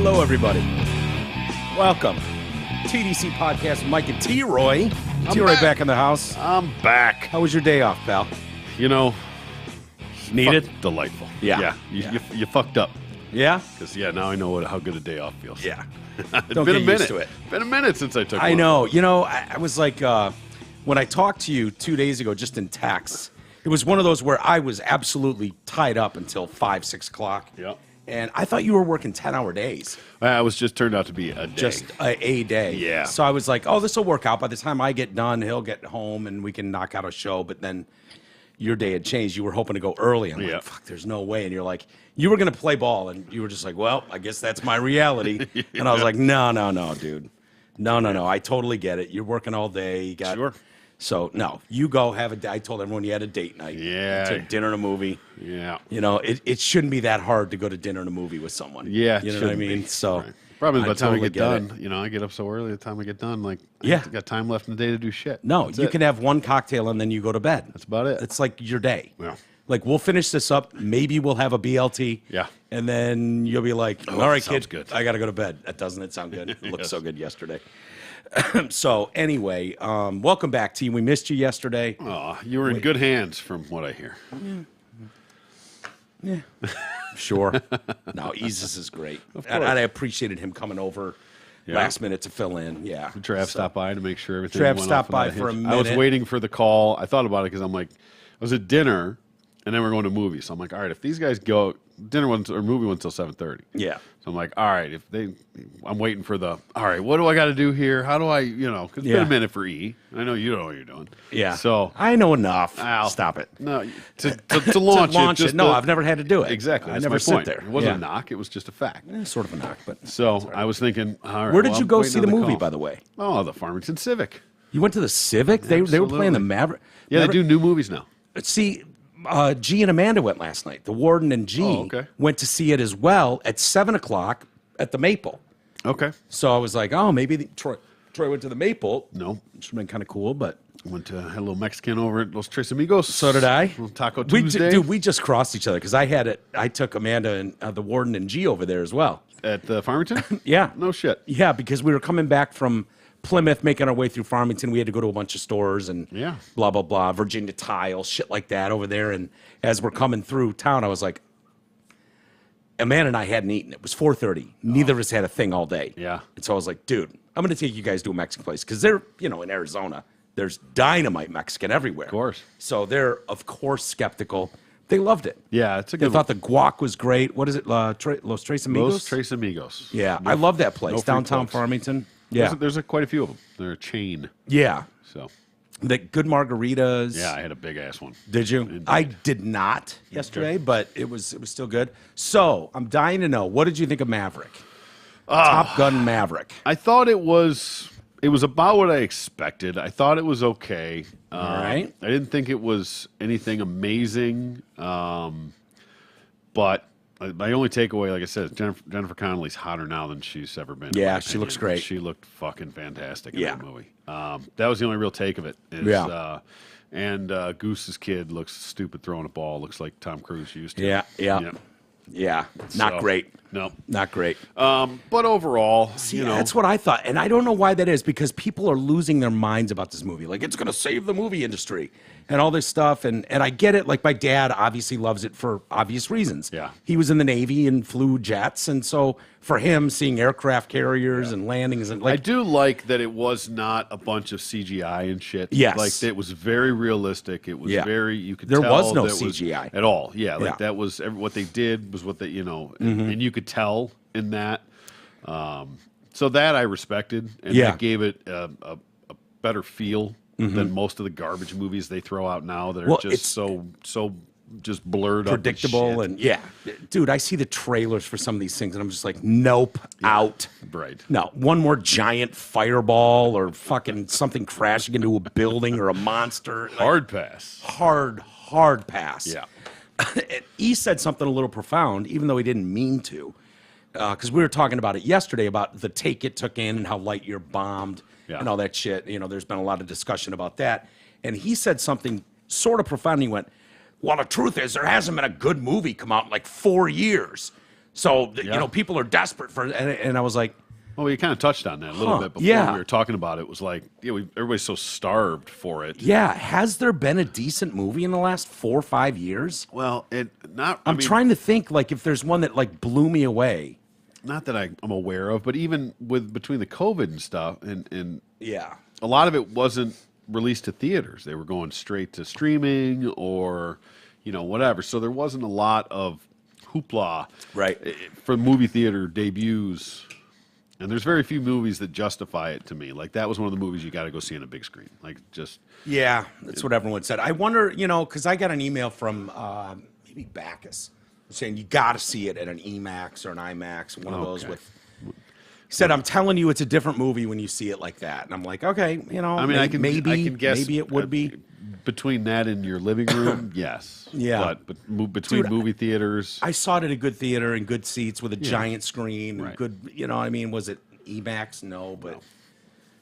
Hello, everybody. Welcome. TDC Podcast, Mike and T-Roy. T-Roy back in the house. I'm back. How was your day off, pal? You know, Needed? Delightful. Yeah. You fucked up. Yeah? Because, now I know how good a day off feels. Yeah. It's Don't been get a minute. used to it. Been a minute since I took one. I know. You know, I was like, when I talked to you 2 days ago, just in text, it was one of those where I was absolutely tied up until 5, 6 o'clock. Yep. And I thought you were working 10-hour days. I was just turned out to be a day. Just a day. Yeah. So I was like, oh, this will work out. By the time I get done, he'll get home and we can knock out a show. But then your day had changed. You were hoping to go early. I'm like, fuck, there's no way. And you're like, you were going to play ball. And you were just like, well, I guess that's my reality. And I was like, no, dude. No. I totally get it. You're working all day. You got, Sure. So, no, you go have a day. I told everyone you had a date night. Yeah. To dinner and a movie. Yeah. You know, it shouldn't be that hard to go to dinner and a movie with someone. Yeah. You know what I mean? Be. So, right. Problem is, by the time I get done, it. I get up so early. By the time I get done, I got time left in the day to do shit. No, That's you it. can have one cocktail and then you go to bed. That's about it. It's like your day. Yeah. Like, we'll finish this up. Maybe we'll have a BLT. Yeah. And then you'll be like, all right, sounds kid, good. I got to go to bed. Doesn't it sound good? It looked Yes. so good yesterday. So, anyway, welcome back, T. We missed you yesterday. Oh, you were in good hands from what I hear. Yeah. Sure. No, Isis is great. And I appreciated him coming over last minute to fill in. Yeah. Trav stopped by to make sure everything Trav went stopped off by without for a hitch. minute. I was waiting for the call. I thought about it because I'm like, I was at dinner, and then we're going to movies. So I'm like, all right, if these guys go, movie went till 7:30. Yeah. So I'm like, all right, I'm waiting for all right, what do I got to do here? How do I, because it's been a minute for E. I know you don't know what you're doing. Yeah. So I know enough. Al, Stop it. No, to launch it. No, I've never had to do it. Exactly. I That's never my sit point. there. It wasn't a knock. It was just a fact. Sort of a knock, but. So I was thinking, all right. Where did you I'm go waiting see on the movie, call. by the way? Oh, the Farmington Civic. You went to the Civic? They were playing the Maverick. Yeah, they do new movies now. See, G and Amanda went last night. The Warden and G went to see it as well at 7 o'clock at the Maple. Okay. So I was like, oh, maybe Troy went to the Maple. No. Which would have been kind of cool, but. Had a little Mexican over at Los Tres Amigos. So did I. Little Taco Tuesday. We just crossed each other because I took Amanda and the Warden and G over there as well. At the Farmington? Yeah. No shit. Yeah, because we were coming back from Plymouth, making our way through Farmington. We had to go to a bunch of stores and blah, blah, blah, Virginia Tile, shit like that over there. And as we're coming through town, I was like, Amanda and I hadn't eaten. It was 4:30. Neither of us had a thing all day. Yeah. And so I was like, dude, I'm going to take you guys to a Mexican place because they're, in Arizona, there's dynamite Mexican everywhere. Of course. So they're, of course, skeptical. They loved it. Yeah, it's a They good thought the guac was great. What is it? Los Tres Amigos? Los Tres Amigos. Yeah, I love that place. free Downtown plugs. Farmington. Yeah. There's quite a few of them. They're a chain. Yeah. So. The good margaritas. Yeah, I had a big ass one. Did you? Indeed. I did not yesterday, but it was still good. So I'm dying to know, what did you think of Maverick? Top Gun Maverick. I thought it was about what I expected. I thought it was okay. All right. I didn't think it was anything amazing. But my only takeaway, like I said, is Jennifer Connelly's hotter now than she's ever been. Yeah, she looks great. She looked fucking fantastic in Yeah. that movie. That was the only real take of it. And Goose's kid looks stupid throwing a ball. Looks like Tom Cruise used to. Yeah. Not great. No. Not great. But overall, See, that's what I thought. And I don't know why that is, because people are losing their minds about this movie. Like, it's going to save the movie industry and all this stuff. And I get it. Like, my dad obviously loves it for obvious reasons. Yeah. He was in the Navy and flew jets. And so for him, seeing aircraft carriers and landings and I do like that it was not a bunch of CGI and shit. Yes. Like, it was very realistic. It was very, you could There tell was no that CGI. at all. Yeah. Like, Yeah. that was, what they did was what they, and you could tell in that. So that I respected. And that gave it a better feel than most of the garbage movies they throw out now that are just so just blurred predictable up and dude, I see the trailers for some of these things and I'm just like, nope, out. Right. No, one more giant fireball or fucking something crashing into a building or a monster. Hard pass. Hard pass. Yeah. E said something a little profound, even though he didn't mean to, because we were talking about it yesterday about the take it took in and how Lightyear bombed and all that shit. There's been a lot of discussion about that. And he said something sort of profound. He went, well, the truth is there hasn't been a good movie come out in like 4 years. So, people are desperate for it. And I was like, well, you kind of touched on that a little bit before we were talking about it. It was like, everybody's so starved for it. Yeah. Has there been a decent movie in the last 4 or 5 years? Well, I'm trying to think, like, if there's one that, like, blew me away. Not that I'm aware of, but even between the COVID and stuff, and Yeah. a lot of it wasn't released to theaters. They were going straight to streaming or, whatever. So there wasn't a lot of hoopla for movie theater debuts. And there's very few movies that justify it to me. Like, that was one of the movies you got to go see on a big screen. Like, just... Yeah, that's what everyone said. I wonder, because I got an email from maybe Bacchus saying you got to see it at an EMAX or an IMAX, one of those with... He said, I'm telling you, it's a different movie when you see it like that. And I'm like, okay, I mean, I can guess maybe it would be. Between that and your living room, yes. Yeah. But between movie theaters... I saw it at a good theater and good seats with a giant screen. Right. Good, what I mean? Was it EMAX? No, but...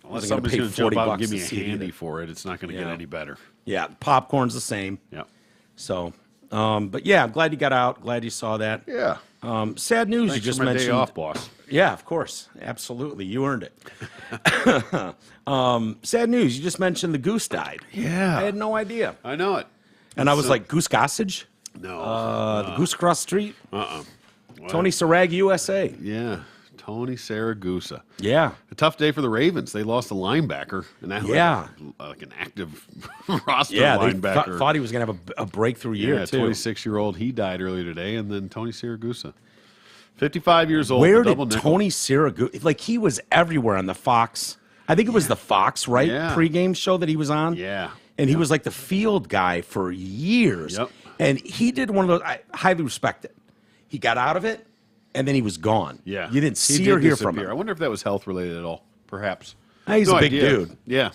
Unless somebody's going to jump out and give me a handy for it, it's not going to get any better. Yeah, popcorn's the same. Yeah. So, but yeah, I'm glad you got out. Glad you saw that. Yeah. Sad news. Thanks you just for my mentioned. Day off, boss. Yeah, of course, absolutely. You earned it. Sad news. You just mentioned the goose died. Yeah. I had no idea. I know it. And I was like, Goose Gossage? No. The Goose Across the Street? Well, Tony Sarag, USA. Yeah. Tony Saragusa. Yeah. A tough day for the Ravens. They lost a linebacker, and that like an active roster linebacker. They thought he was going to have a breakthrough year, too. 26-year-old. He died earlier today, and then Tony Saragusa. 55 years old. Where did Tony Saragusa... Like, he was everywhere on the Fox. I think it was the Fox, right? Yeah. Pre-game show that he was on. Yeah. And he was like the field guy for years. Yep. And he did one of those... I highly respect it. He got out of it, and then he was gone. Yeah. You didn't see or hear from him. I wonder if that was health-related at all. Perhaps. He's a big dude. Yeah.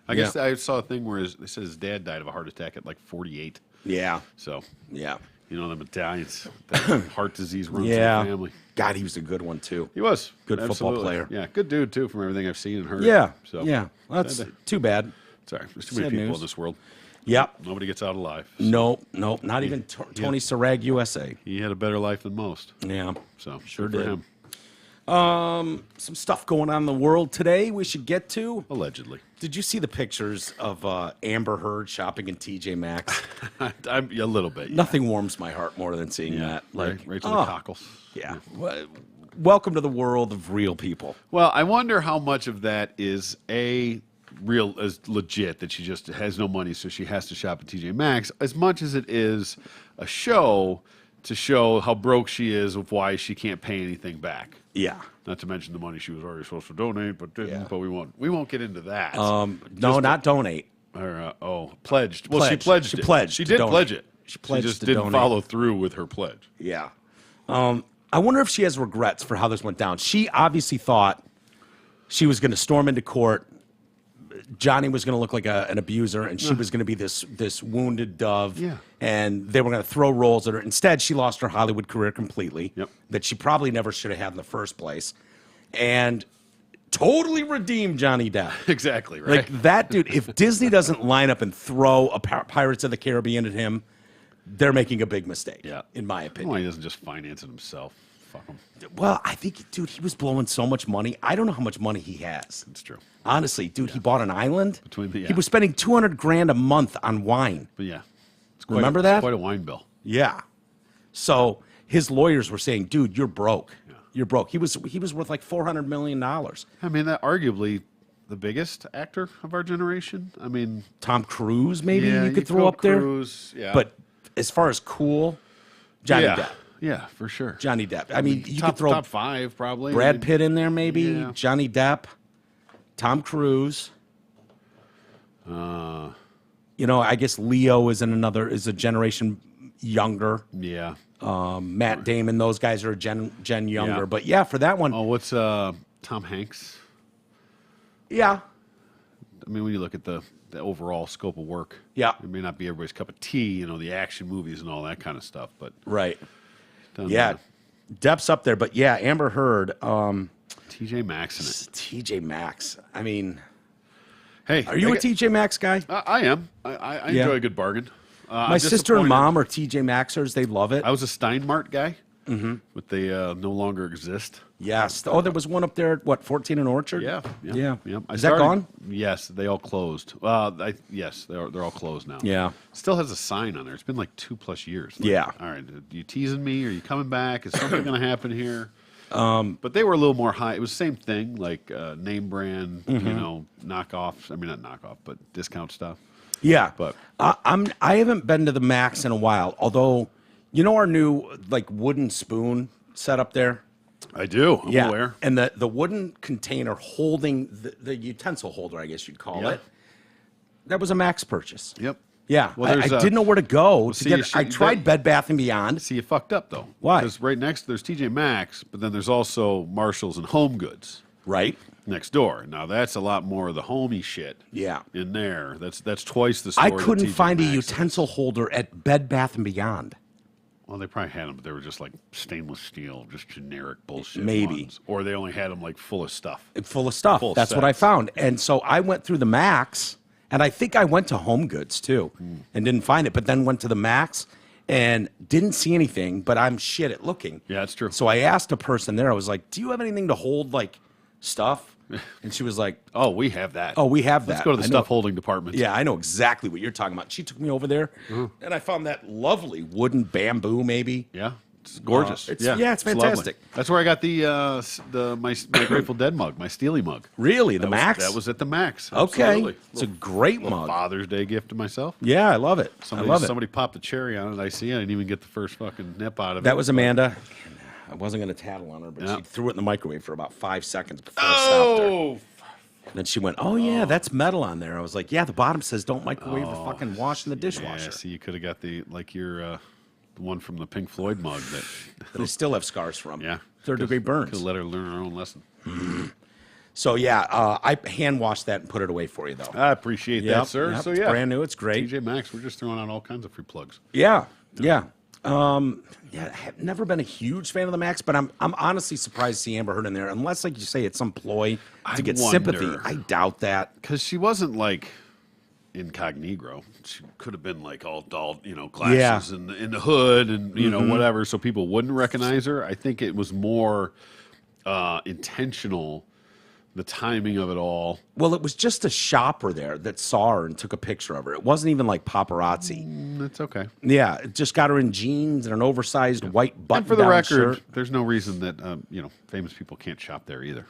I guess I saw a thing where they said his dad died of a heart attack at like 48. Yeah. So, Yeah. them Italians, that heart disease runs in the family. God, he was a good one, too. He was. Good football player. Yeah, good dude, too, from everything I've seen and heard. Yeah. So, Yeah. Well, that's too bad. Sorry, there's too many people in this world. Yep. Nobody gets out alive. So. Nope. Not even Tony Sarag, USA. He had a better life than most. Yeah. So, Sure good for did. him. Some stuff going on in the world today we should get to. Allegedly. Did you see the pictures of Amber Heard shopping in TJ Maxx? I'm a little bit. Yeah. Nothing warms my heart more than seeing that. Like, right to the cockles. Yeah. Welcome to the world of real people. Well, I wonder how much of that is as legit that she just has no money, so she has to shop at TJ Maxx, as much as it is a show to show how broke she is of why she can't pay anything back. Yeah. Not to mention the money she was already supposed to donate, but didn't. Yeah. But we won't get into that. No, not donate. Or pledged. Well, she pledged. She pledged. She did pledge it. She pledged. She just didn't follow through with her pledge. Yeah. I wonder if she has regrets for how this went down. She obviously thought she was going to storm into court. Johnny was going to look like an abuser, and she was going to be this wounded dove. Yeah. And they were going to throw rolls at her. Instead, she lost her Hollywood career completely. Yep. That she probably never should have had in the first place. And totally redeemed Johnny Depp. Exactly, right? Like, that dude, if Disney doesn't line up and throw a Pirates of the Caribbean at him, they're making a big mistake, in my opinion. Why he doesn't just finance it himself? Fuck him. Well, I think, dude, he was blowing so much money. I don't know how much money he has. It's true. He bought an island. He was spending $200,000 a month on wine. But yeah. Remember that? It's quite a wine bill. Yeah. So his lawyers were saying, dude, you're broke. Yeah. You're broke. He was worth like $400 million. I mean, that arguably the biggest actor of our generation. I mean, Tom Cruise, maybe you could throw up Cruise, there. Yeah. But as far as cool, Johnny Depp. Yeah, for sure. Johnny Depp. I mean, you could throw top 5 probably. Brad Pitt in there, maybe. Yeah. Johnny Depp, Tom Cruise. I guess Leo is a generation younger. Yeah. Matt Damon, those guys are a gen younger. Yeah. But yeah, for that one. Oh, what's Tom Hanks? Yeah. I mean, when you look at the overall scope of work, yeah, it may not be everybody's cup of tea, the action movies and all that kind of stuff, but right. Depp's up there, but yeah, Amber Heard, TJ Maxx in it. TJ Maxx. I mean, hey, are you a TJ Maxx guy? I am. I enjoy a good bargain. My sister and mom are TJ Maxxers. They love it. I was a Steinmart guy. but they no longer exist. Yes. Oh, there was one up there at, what, 14 and Orchard? Yeah. Is that gone? Yes, they all closed. Yes, they're all closed now. Yeah. Still has a sign on there. It's been like 2+ years. Like, Yeah. All right, you teasing me? Are you coming back? Is something going to happen here? But they were a little more high. It was the same thing, like name brand, knockoffs. I mean, not knockoff, but discount stuff. Yeah. But I haven't been to the Max in a while, although, our new, like, wooden spoon set up there? I do. I'm aware. And the wooden container holding the utensil holder, I guess you'd call it, that was a Max purchase. Yep. Yeah. Well, I didn't know where to go. see, I tried Bed Bath & Beyond. See, you fucked up, though. Why? Because right next, there's TJ Maxx, but then there's also Marshalls and Home Goods Right. next door. Now, that's a lot more of the homey shit Yeah. in there. That's twice the store I that couldn't TJ find a Maxx is. utensil holder at Bed Bath & Beyond. Well, they probably had them, but they were just like stainless steel, just generic bullshit. Maybe. ones. Or they only had them like full of stuff. Full of stuff. Full That's what I sets. found. And so I went through the Max, and I think I went to Home Goods too, and didn't find it, but then went to the Max and didn't see anything, but I'm shit at looking. Yeah, that's true. So I asked a person there, I was like, do you have anything to hold, like, stuff? And she was like, Oh, we have that. oh, we have that. Let's go to the I know- stuff holding department. Yeah, I know exactly what you're talking about. She took me over there, and I found that lovely wooden bamboo, maybe. Yeah. It's gorgeous. It's lovely. fantastic. That's where I got my Grateful Dead mug, my Steely mug. Really? The Max? That was at the Max. Okay. Absolutely. It's a great Little mug. Father's Day gift to myself. Yeah, I love it. I love it. Somebody popped the cherry on it. I see. I didn't even get the first fucking nip out of it. That was Amanda. I wasn't going to tattle on her, but Yeah. she threw it in the microwave for about 5 seconds before I stopped her. Oh, And then she went, oh, yeah, that's metal on there. I was like, yeah, the bottom says don't microwave or fucking wash in the yeah. dishwasher. See, you could have got the one from the Pink Floyd mug that. That I still have scars from. Yeah. Third-degree burns. Could let her learn her own lesson. So, yeah, I hand-washed that and put it away for you, though. I appreciate that, sir. Yep, So it's yeah, brand new. It's great. TJ Maxx. We're just throwing out all kinds of free plugs. Yeah, yeah. Yeah, I have never been a huge fan of the Max, but I'm honestly surprised to see Amber Heard in there. Unless, like you say, it's some ploy to get sympathy. wonder. I doubt that. Because she wasn't like incognito. She could have been like all doll, glasses in the hood and whatever, so people wouldn't recognize her. I think it was more intentional, the timing of it all. Well, it was just a shopper there that saw her and took a picture of her. It wasn't even like paparazzi. That's okay. Yeah, it just got her in jeans and an oversized white And button-down for the record, shirt. there's no reason that famous people can't shop there either.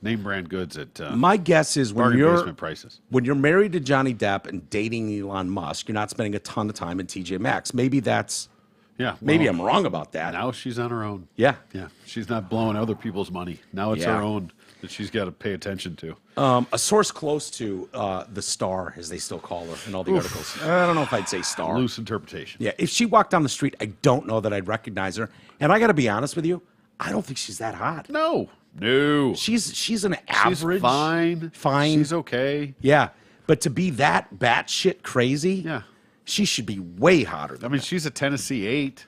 Name brand goods at My guess is when bargain you're basement prices. when you're married to Johnny Depp and dating Elon Musk, you're not spending a ton of time in TJ Maxx. Maybe Maybe I'm wrong about that. Now she's on her own. Yeah. Yeah. She's not blowing other people's money. Now it's Yeah. her own that she's got to pay attention to. A source close to the star, as they still call her in all the articles. I don't know if I'd say star. Loose interpretation. Yeah, if she walked down the street, I don't know that I'd recognize her. And I got to be honest with you, I don't think she's that hot. No. She's an average. She's fine. Fine. She's okay. Yeah, but to be that batshit crazy, Yeah. she should be way hotter I than mean, that. she's a Tennessee 8,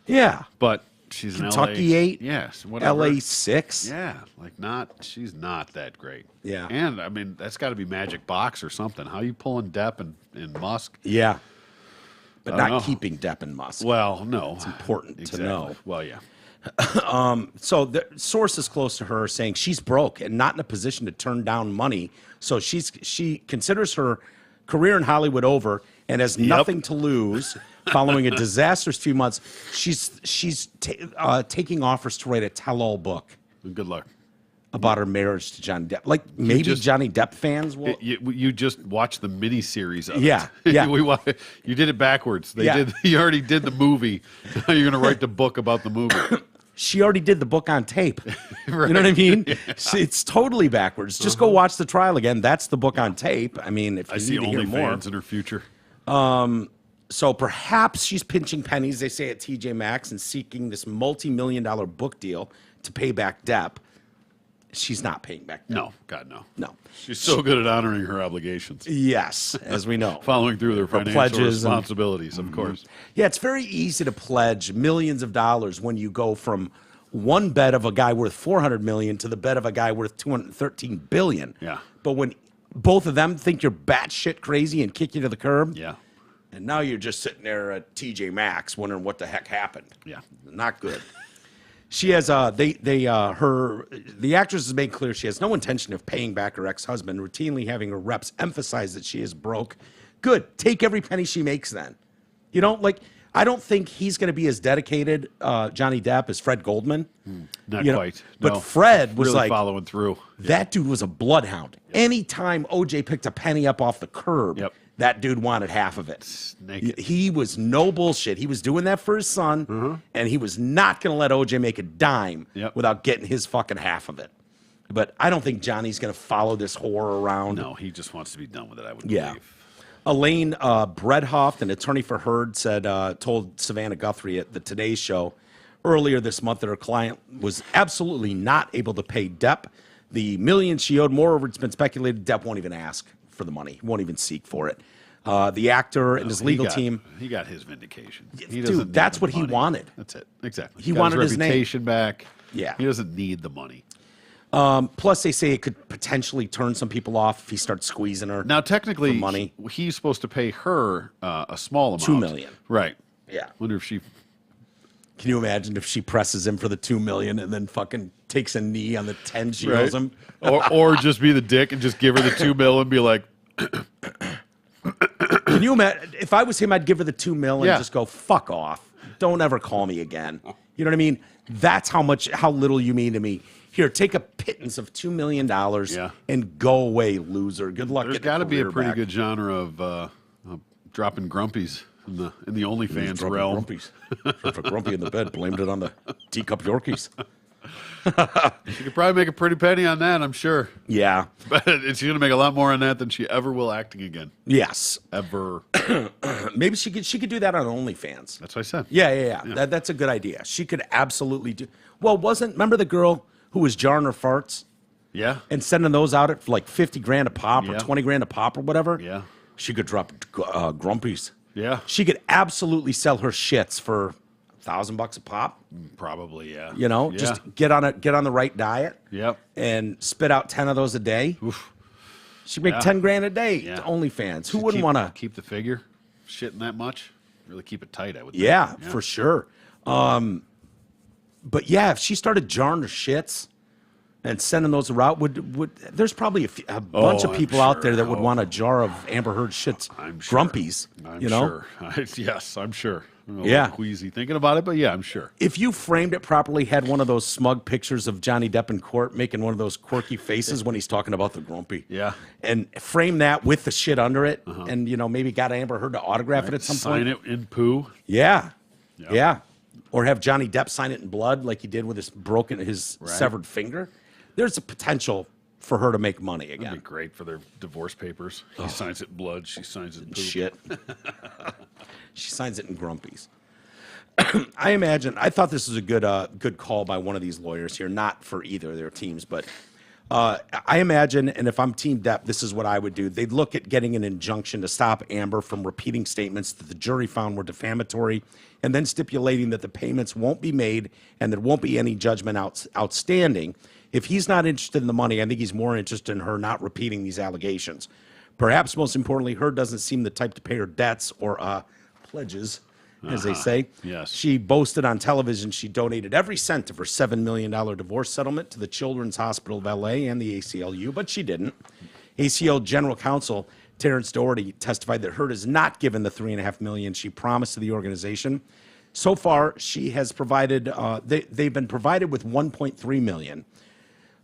Yeah, but she's an Kentucky LA 8, Yes. Whatever. LA 6. Yeah. She's not that great. Yeah. And, I mean, that's got to be Magic Box or something. How you pulling Depp and Musk? Yeah, but I don't not know. keeping Depp and Musk. Well, no. It's important to know. Well, yeah. So the sources close to her are saying she's broke and not in a position to turn down money. So she considers her career in Hollywood over and has nothing to lose. Following a disastrous few months, she's taking offers to write a tell-all book Good luck. about her marriage to Johnny Depp. Like maybe Johnny Depp fans will. You just watched the miniseries of Yeah, it. yeah. You did it backwards. Yeah. You already did the movie. Now you're going to write the book about the movie. She already did the book on tape. You know what I mean? It's totally backwards. Just go watch the trial again. That's the book on tape. I mean, if you I see need to hear more. OnlyFans in her future. So perhaps she's pinching pennies, they say, at TJ Maxx and seeking this multi-million-dollar book deal to pay back Depp. She's not paying back Depp. No, God, no. No. She's so good at honoring her obligations, Yes, as we know. following through their financial pledges and- responsibilities, of course. Yeah, it's very easy to pledge millions of dollars when you go from one bet of a guy worth $400 million to the bet of a guy worth $213 billion. Yeah. But when both of them think you're batshit crazy and kick you to the curb, Yeah. And now you're just sitting there at TJ Maxx wondering what the heck happened. Yeah. Not good. She has the actress has made clear she has no intention of paying back her ex-husband, routinely having her reps emphasize that she is broke. Good. Take every penny she makes then. You know, like, I don't think he's going to be as dedicated, Johnny Depp, as Fred Goldman. Not You know, quite. But No. Fred was really like following through. that dude was a bloodhound. Anytime OJ picked a penny up off the curb, Yep. that dude wanted half of it. Naked. He was no bullshit. He was doing that for his son, and he was not going to let OJ make a dime Yep. without getting his fucking half of it. But I don't think Johnny's going to follow this whore around. No, he just wants to be done with it, I would Yeah. believe. Elaine Bredhoft, an attorney for Heard, told Savannah Guthrie at the Today Show earlier this month that her client was absolutely not able to pay Depp the millions she owed. Moreover, it's been speculated Depp won't even ask for the money, won't even seek for it. The actor and his legal team. He got his vindication. He Dude, doesn't need that's the what he money. wanted. That's it. Exactly. He got wanted his name. reputation back. Yeah. He doesn't need the money. Plus, they say it could potentially turn some people off if he starts squeezing her. Now, technically, for money. he's supposed to pay her a small amount. $2 million. Right. Yeah. Wonder if she. Can you imagine if she presses him for the $2 million and then fucking takes a knee on the 10 she Right. owes him? or just be the dick and just give her the $2 million and be like, Can you imagine? If I was him, I'd give her the $2 million Yeah. and just go, fuck off. Don't ever call me again. You know what I mean? That's how little you mean to me. Here, take a pittance of $2 million Yeah. and go away, loser. Good luck. there's getting got to be a career pretty back. good genre of dropping grumpies in the OnlyFans Dropping realm. Grumpies. Dropped a grumpy in the bed, blamed it on the teacup Yorkies. You could probably make a pretty penny on that, I'm sure. Yeah. But she's going to make a lot more on that than she ever will acting again. Yes. Ever. Maybe she could do that on OnlyFans. That's what I said. Yeah. That's a good idea. She could absolutely do. Well, remember the girl who was jarring her farts Yeah. and sending those out at like 50 grand a pop or Yeah. 20 grand a pop or whatever? Yeah. She could drop grumpies. Yeah. She could absolutely sell her shits for $1,000 a pop. Probably, yeah. You know, Yeah. just get on the right diet. Yep. And spit out 10 of those a day. Oof. She'd make Yeah. 10 grand a day Yeah. to OnlyFans. Who wouldn't want to? keep the figure shitting that much? Really keep it tight, I would think. Yeah, for sure. But yeah, if she started jarring her shits and sending those around, would there's probably a bunch of I'm people out there sure. that would want a jar of Amber Heard shits, I'm sure. grumpies. I'm you know, sure. Yes, I'm sure. I'm a Yeah. little queasy thinking about it, but yeah, I'm sure. if you framed it properly, had one of those smug pictures of Johnny Depp in court making one of those quirky faces when he's talking about the grumpy. Yeah. And frame that with the shit under it, and maybe got Amber Heard to autograph it at some Sign point. it in poo. Yeah. Yep. Yeah. Or have Johnny Depp sign it in blood like he did with his Right. severed finger. There's a potential for her to make money That'd be again. great for their divorce papers. He signs it in blood. She signs it in poop. Shit. She signs it in grumpies. I thought this was a good call by one of these lawyers here, not for either of their teams, but I imagine, and if I'm Team Depp, this is what I would do. They'd look at getting an injunction to stop Amber from repeating statements that the jury found were defamatory, and then stipulating that the payments won't be made and there won't be any judgment outstanding. If he's not interested in the money, I think he's more interested in her not repeating these allegations. Perhaps most importantly, Heard doesn't seem the type to pay her debts or pledges, as they say. Yes. She boasted on television she donated every cent of her $7 million divorce settlement to the Children's Hospital of LA and the ACLU, but she didn't. ACL General Counsel Terrence Doherty testified that Heard has not given the $3.5 million she promised to the organization. So far, she has provided. They've been provided with $1.3 million.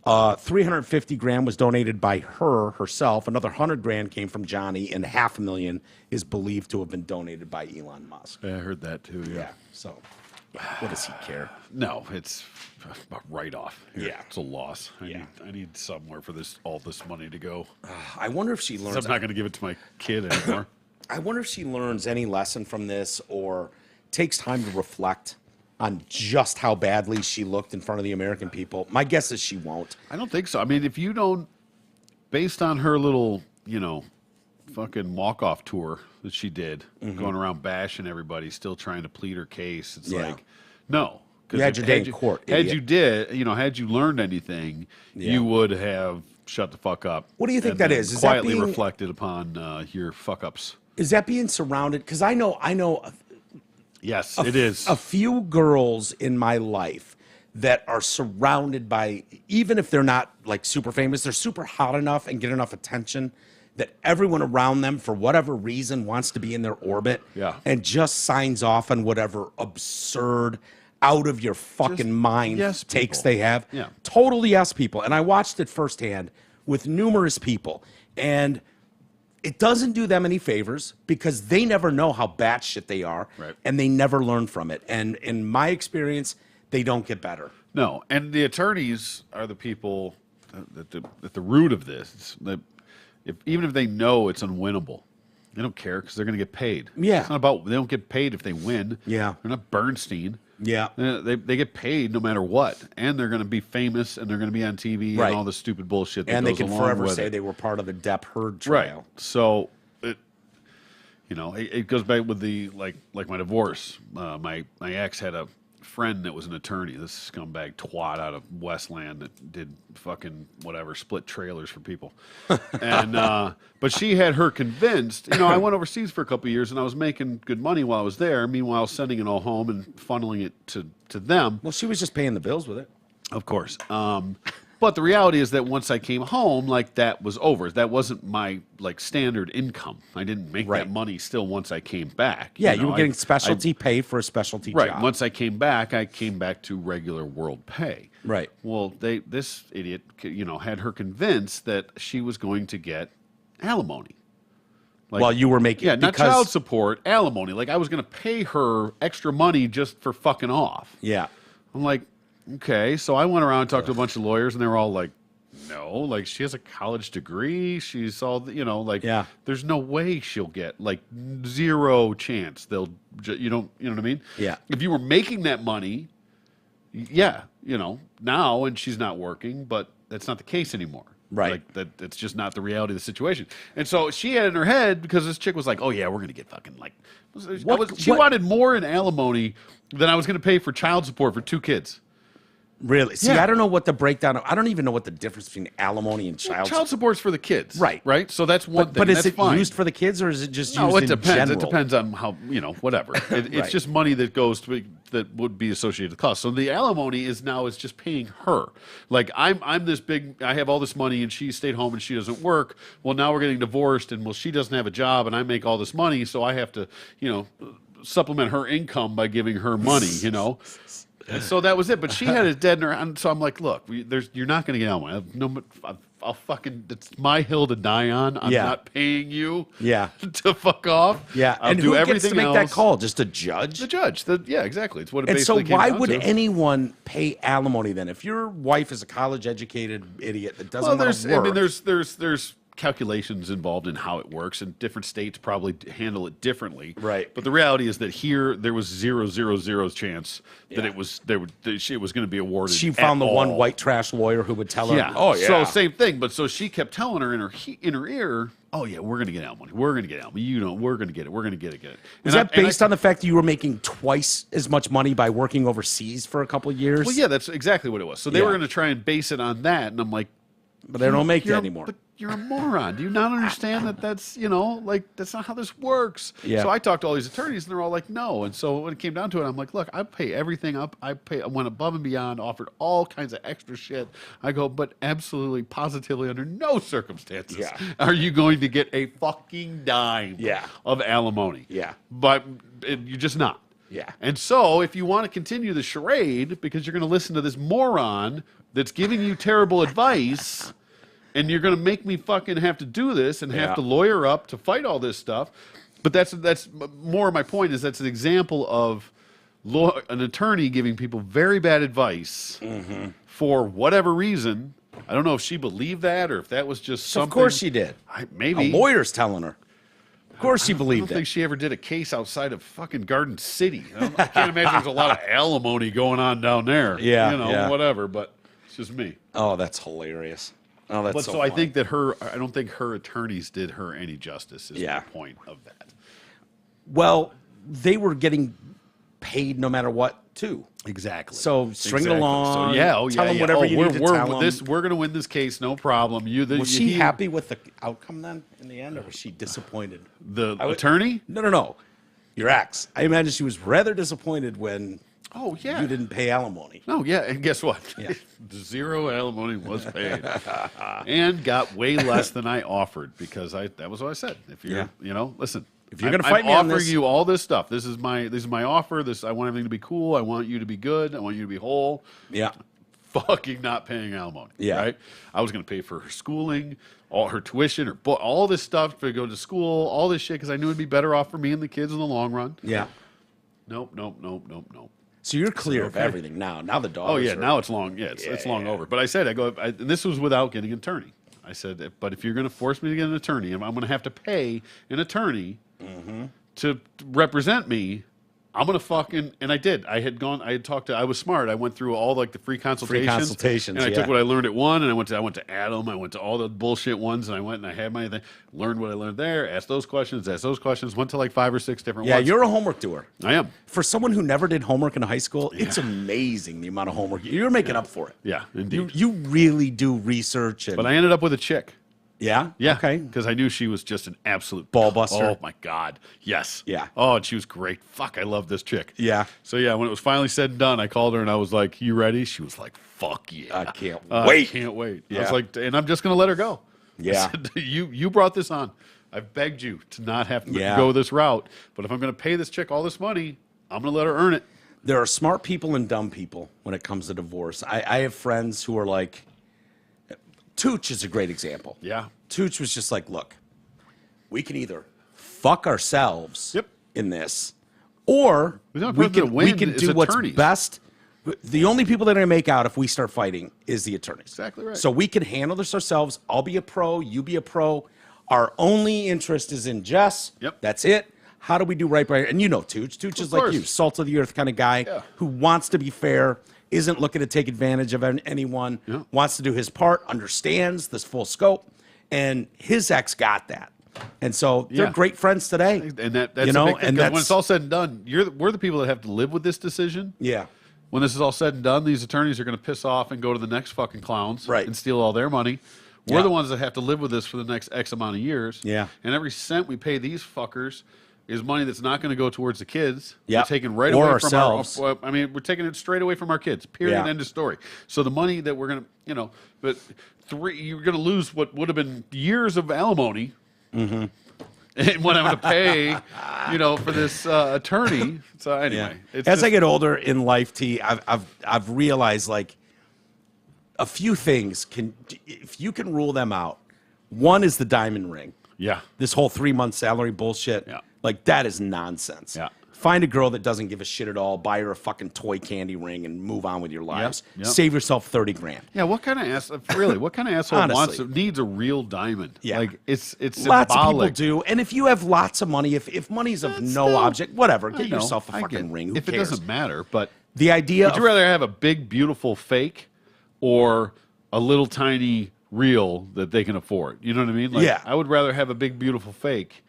350 grand was donated by her herself. Another 100 grand came from Johnny, and $500,000 is believed to have been donated by Elon Musk. Yeah, I heard that too. Yeah. So, what does he care? No, it's a write-off. Yeah. It's a loss. Yeah. I need somewhere for all this money to go. I wonder if she I'm learns. not going to give it to my kid anymore. I wonder if she learns any lesson from this, or takes time to reflect on just how badly she looked in front of the American people. My guess is she won't. I don't think so. I mean, if you don't, based on her little, fucking walk-off tour that she did, going around bashing everybody, still trying to plead her case, it's Yeah. like, no. 'Cause You had if- your day in court, Had idiot. had you learned anything, you would have shut the fuck up. What do you think and that then is? Is that quietly being- reflected upon your fuck-ups. Is that being surrounded? Because I know Yes, it is. a few girls in my life that are surrounded by, even if they're not like super famous, they're super hot enough and get enough attention that everyone around them, for whatever reason, wants to be in their orbit and just signs off on whatever absurd, out of your fucking mind takes they have. Yeah. Total yes people. And I watched it firsthand with numerous people. And it doesn't do them any favors because they never know how batshit they are, and they never learn from it. And in my experience, they don't get better. No, and the attorneys are the people at the root of this. Even if they know it's unwinnable, they don't care because they're going to get paid. Yeah. It's not about, they don't get paid if they win. Yeah. They're not Bernstein. Yeah. They get paid no matter what. And they're going to be famous and they're going to be on TV and all the stupid bullshit that and goes they can along forever with say it. they were part of the Depp Heard trial. Right. So, it goes back with the, like my divorce. My ex had a friend that was an attorney, this scumbag twat out of Westland that did fucking whatever, split trailers for people. And but she had her convinced, I went overseas for a couple of years and I was making good money while I was there, meanwhile sending it all home and funneling it to them. Well, she was just paying the bills with it. Of course. But the reality is that once I came home, that was over. That wasn't my standard income. I didn't make that money still once I came back. Yeah, you were getting specialty pay for a specialty job. Right. Once I came back to regular world pay. Right. Well, this idiot, had her convinced that she was going to get alimony. While you were making, not child support, alimony. Like I was going to pay her extra money just for fucking off. Yeah. I'm like, okay, so I went around and talked to a bunch of lawyers, and they were all like, no, she has a college degree. She's all, there's no way she'll get, zero chance. You know what I mean? Yeah. If you were making that money, now, and she's not working, but that's not the case anymore. Right. It's just not the reality of the situation. And so she had in her head, because this chick was like, oh, yeah, we're going to get fucking, she wanted more in alimony than I was going to pay for child support for 2 kids. Really? See, I don't know what the breakdown of, I don't even know what the difference between alimony and child support. Child support's for the kids. Right. Right? So that's one thing. But is that's it fine. used for the kids or is it just used No, it in depends. general? It depends on how, whatever. It's just money that goes to, that would be associated with cost. So the alimony is just paying her. I'm this big, I have all this money and she stayed home and she doesn't work. Well, now we're getting divorced and she doesn't have a job and I make all this money. So I have to, supplement her income by giving her money, And so that was it. But she had it dead in her. And so I'm like, look, you're not going to get alimony. I'll fucking, it's my hill to die on. I'm not paying you to fuck off. Yeah. I'll and do who everything gets to make else. that call? Just a judge? The judge. Yeah, exactly. It's what it And so basically came why down would to. anyone pay alimony then? If your wife is a college-educated idiot that doesn't want to work. There's calculations involved in how it works, and different states probably handle it differently. Right. But the reality is that here there was 0.000 chance that it was going to be awarded. She found the at one all. white trash lawyer who would tell her, Yeah. oh, yeah. So same thing. But so she kept telling her in her ear, oh yeah, we're going to get alimony. We're going to get alimony. We're going to get it. We're going to get it. Is that based on the fact that you were making twice as much money by working overseas for a couple of years? Well, yeah, that's exactly what it was. So they were going to try and base it on that, and I'm like, but they don't make that anymore. But you're a moron. Do you not understand that that's not how this works? Yeah. So I talked to all these attorneys, and they're all like, no. And so when it came down to it, I'm like, look, I pay everything up. I went above and beyond, offered all kinds of extra shit. I go, but absolutely, positively, under no circumstances are you going to get a fucking dime of alimony. Yeah. But you're just not. Yeah. And so if you want to continue the charade, because you're going to listen to this moron that's giving you terrible advice, and you're going to make me fucking have to do this and have to lawyer up to fight all this stuff. But that's more my point is that's an example of an attorney giving people very bad advice for whatever reason. I don't know if she believed that or if that was just something. Of course she did. Maybe. A lawyer's telling her. Of course she believed I don't think she ever did a case outside of fucking Garden City. I can't imagine there's a lot of alimony going on down there. Yeah. Whatever, but it's just me. Oh, that's hilarious. Oh, that's so I funny. think that I don't think her attorneys did her any justice is the point of that. Well, they were getting paid no matter what too. Exactly. So string it along. So tell them whatever you need to tell them. We're going to win this case, no problem. Was she happy with the outcome then in the end, or was she disappointed? The attorney? No. Your ex. I imagine she was rather disappointed when you didn't pay alimony. Oh, yeah. And guess what? Yeah. 0 alimony was paid. And got way less than I offered because that was what I said. If you're, listen. If you're going to fight me on this, I'm offering you all this stuff. This is my offer. I want everything to be cool. I want you to be good. I want you to be whole. Yeah. Fucking not paying alimony. Yeah. Right? I was going to pay for her schooling, all her tuition, all this stuff to go to school, all this shit because I knew it'd be better off for me and the kids in the long run. Yeah. Nope. So you're clear of everything now. Now the dog. Oh yeah, now it's long. Yeah, it's long over. But I said, and this was without getting an attorney. I said, but if you're going to force me to get an attorney, and I'm going to have to pay an attorney to represent me, I'm going to fucking, and I did. I had talked to, I was smart. I went through all like the free consultations. And I took what I learned at one, and I went to Adam. I went to all the bullshit ones, and I went and I had my thing, learned what I learned there, asked those questions, went to like 5 or 6 different ones. Yeah, you're a homework doer. I am. For someone who never did homework in high school, it's amazing the amount of homework. You're making up for it. Yeah, indeed. You really do research. But I ended up with a chick. Yeah? Yeah. Okay. Because I knew she was just an absolute ball buster. Oh, my God. Yes. Yeah. Oh, and she was great. Fuck, I love this chick. Yeah. So, yeah, when it was finally said and done, I called her and I was like, you ready? She was like, fuck yeah. I can't wait. I can't wait. Yeah. I was like, and I'm just going to let her go. Yeah. I said, you brought this on. I've begged you to not have to go this route. But if I'm going to pay this chick all this money, I'm going to let her earn it. There are smart people and dumb people when it comes to divorce. I have friends who are like, Tooch is a great example. Yeah. Tooch was just like, look, we can either fuck ourselves in this, or we can do what's best. The only people that are going to make out if we start fighting is the attorneys. Exactly right. So we can handle this ourselves. I'll be a pro. You be a pro. Our only interest is in Jess. Yep. That's it. How do we do right by her? And you know Tooch. Tooch is like you, salt of the earth kind of guy who wants to be fair, isn't looking to take advantage of anyone, wants to do his part, understands this full scope, and his ex got that. And so they're great friends today. And that's a big thing, when it's all said and done, we're the people that have to live with this decision. Yeah. When this is all said and done, these attorneys are going to piss off and go to the next fucking clowns and steal all their money. We're the ones that have to live with this for the next X amount of years. Yeah. And every cent we pay these fuckers is money that's not going to go towards the kids. Yeah. We're taking right or away ourselves. from our. We're taking it straight away from our kids. Period. End of story. So the money that we're going to, but you're going to lose what would have been years of alimony. Mm-hmm. And what I'm going to pay, for this attorney. So anyway, as I get older in life, I've realized like a few things if you can rule them out. One is the diamond ring. Yeah. This whole 3-month salary bullshit. Yeah. Like that is nonsense. Yeah. Find a girl that doesn't give a shit at all. Buy her a fucking toy candy ring and move on with your lives. Yep. Save yourself $30,000. Yeah, what kind of asshole needs a real diamond? Yeah. Like it's lots symbolic. of people do. And if you have lots of money, if money's of no object, whatever, get yourself a fucking ring. Who if cares? it doesn't matter, but the idea would you rather have a big beautiful fake or a little tiny real that they can afford? You know what I mean? Like, I would rather have a big beautiful fake.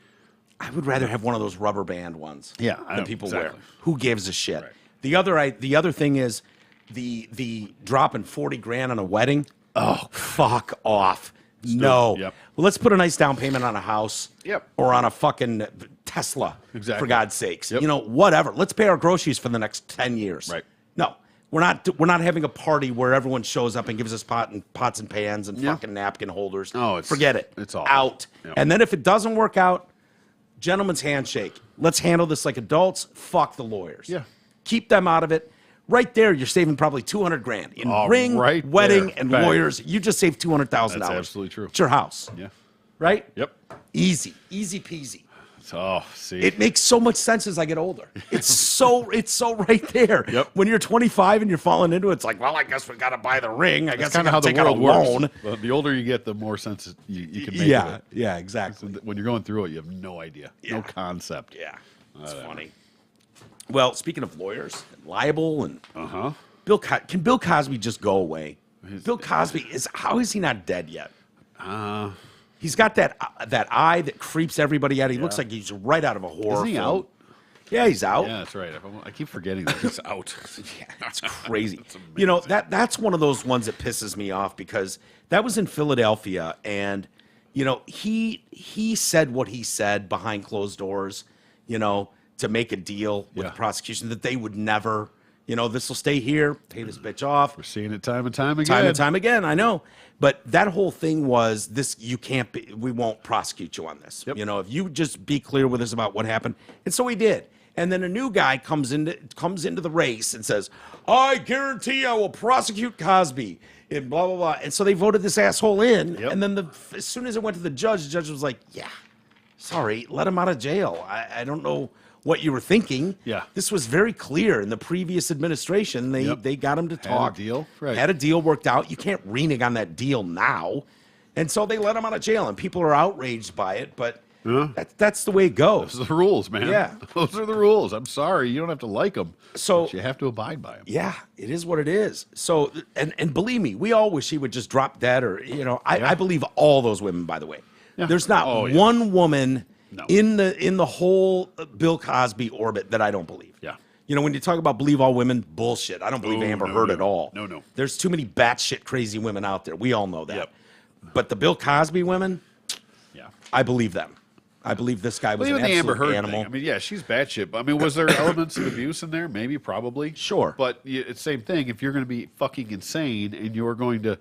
I would rather have one of those rubber band ones. Yeah, that people wear. exactly. Who gives a shit? Right. The other thing is the dropping $40,000 on a wedding. Oh, fuck off. No. Yep. Well, let's put a nice down payment on a house. Yep. Or on a fucking Tesla. Exactly. For God's sakes. Yep. Whatever. Let's pay our groceries for the next 10 years. Right. No. We're not having a party where everyone shows up and gives us pots and pans and fucking napkin holders. Oh, forget it. It's all out. Yep. And then if it doesn't work out, gentleman's handshake. Let's handle this like adults. Fuck the lawyers. Yeah. Keep them out of it. Right there, you're saving probably $200,000 in ring, wedding, there. and Bang. lawyers. You just saved $200,000. That's absolutely true. It's your house. Yeah. Right? Yep. Easy peasy. Oh, see. It makes so much sense as I get older. It's so right there. Yep. When you're 25 and you're falling into it, it's like, well, I guess we got to buy the ring. I guess I kind of how got to the take out a world loan. works. The older you get, the more sense you can make of it. Yeah, exactly. So when you're going through it, you have no idea, no concept. Yeah, it's funny. Well, speaking of lawyers and libel and can Bill Cosby just go away? Bill Cosby how is he not dead yet? He's got that eye that creeps everybody out. He looks like he's right out of a horror Isn't he film. out? Yeah, he's out. Yeah, that's right. I keep forgetting that he's out. Yeah, that's crazy. That's one of those ones that pisses me off because that was in Philadelphia, and he said what he said behind closed doors, to make a deal with the prosecution that they would never, this will stay here, pay this bitch off. We're seeing it time and time again. Time and time again, I know. But that whole thing was this: we won't prosecute you on this. Yep. If you just be clear with us about what happened, and so he did. And then a new guy comes into the race and says, "I guarantee I will prosecute Cosby," and blah blah blah. And so they voted this asshole in. Yep. And then as soon as it went to the judge was like, "Yeah, sorry, let him out of jail. I don't know what you were thinking. Yeah. This was very clear in the previous administration. They got him to talk. Had a deal, right? Had a deal worked out. You can't renege on that deal now." And so they let him out of jail, and people are outraged by it, but. That's the way it goes. Those are the rules, man. Yeah. Those are the rules. I'm sorry. You don't have to like them. So you have to abide by them. Yeah, it is what it is. So, and believe me, we all wish he would just drop dead or, I believe all those women, by the way. Yeah. There's not one woman No. in the whole Bill Cosby orbit that I don't believe. Yeah. When you talk about believe all women, bullshit. I don't believe Amber Heard at all. No. There's too many batshit crazy women out there. We all know that. Yep. But the Bill Cosby women, Yeah. I believe them. I believe this guy was Even an the Amber absolute Heard animal. thing. I mean, yeah, she's batshit. But I mean, was there elements of abuse in there? Maybe, probably. Sure. But it's the same thing. If you're going to be fucking insane and you're going to,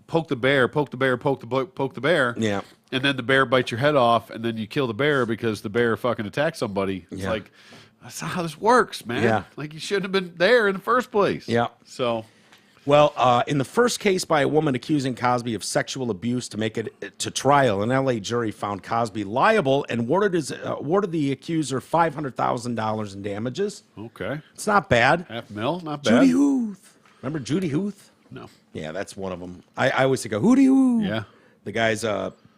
poke the bear, poke the bear. Yeah. And then the bear bites your head off, and then you kill the bear because the bear fucking attacked somebody. It's like, that's not how this works, man. Yeah. Like, you shouldn't have been there in the first place. Yeah. So. Well, in the first case by a woman accusing Cosby of sexual abuse to make it to trial, an L.A. jury found Cosby liable and awarded the accuser $500,000 in damages. Okay. It's not bad. $500,000, not bad. Judy Huth. Remember Judy Huth? No. Yeah, that's one of them. I always think of Hootie Hoo. Yeah. The guy's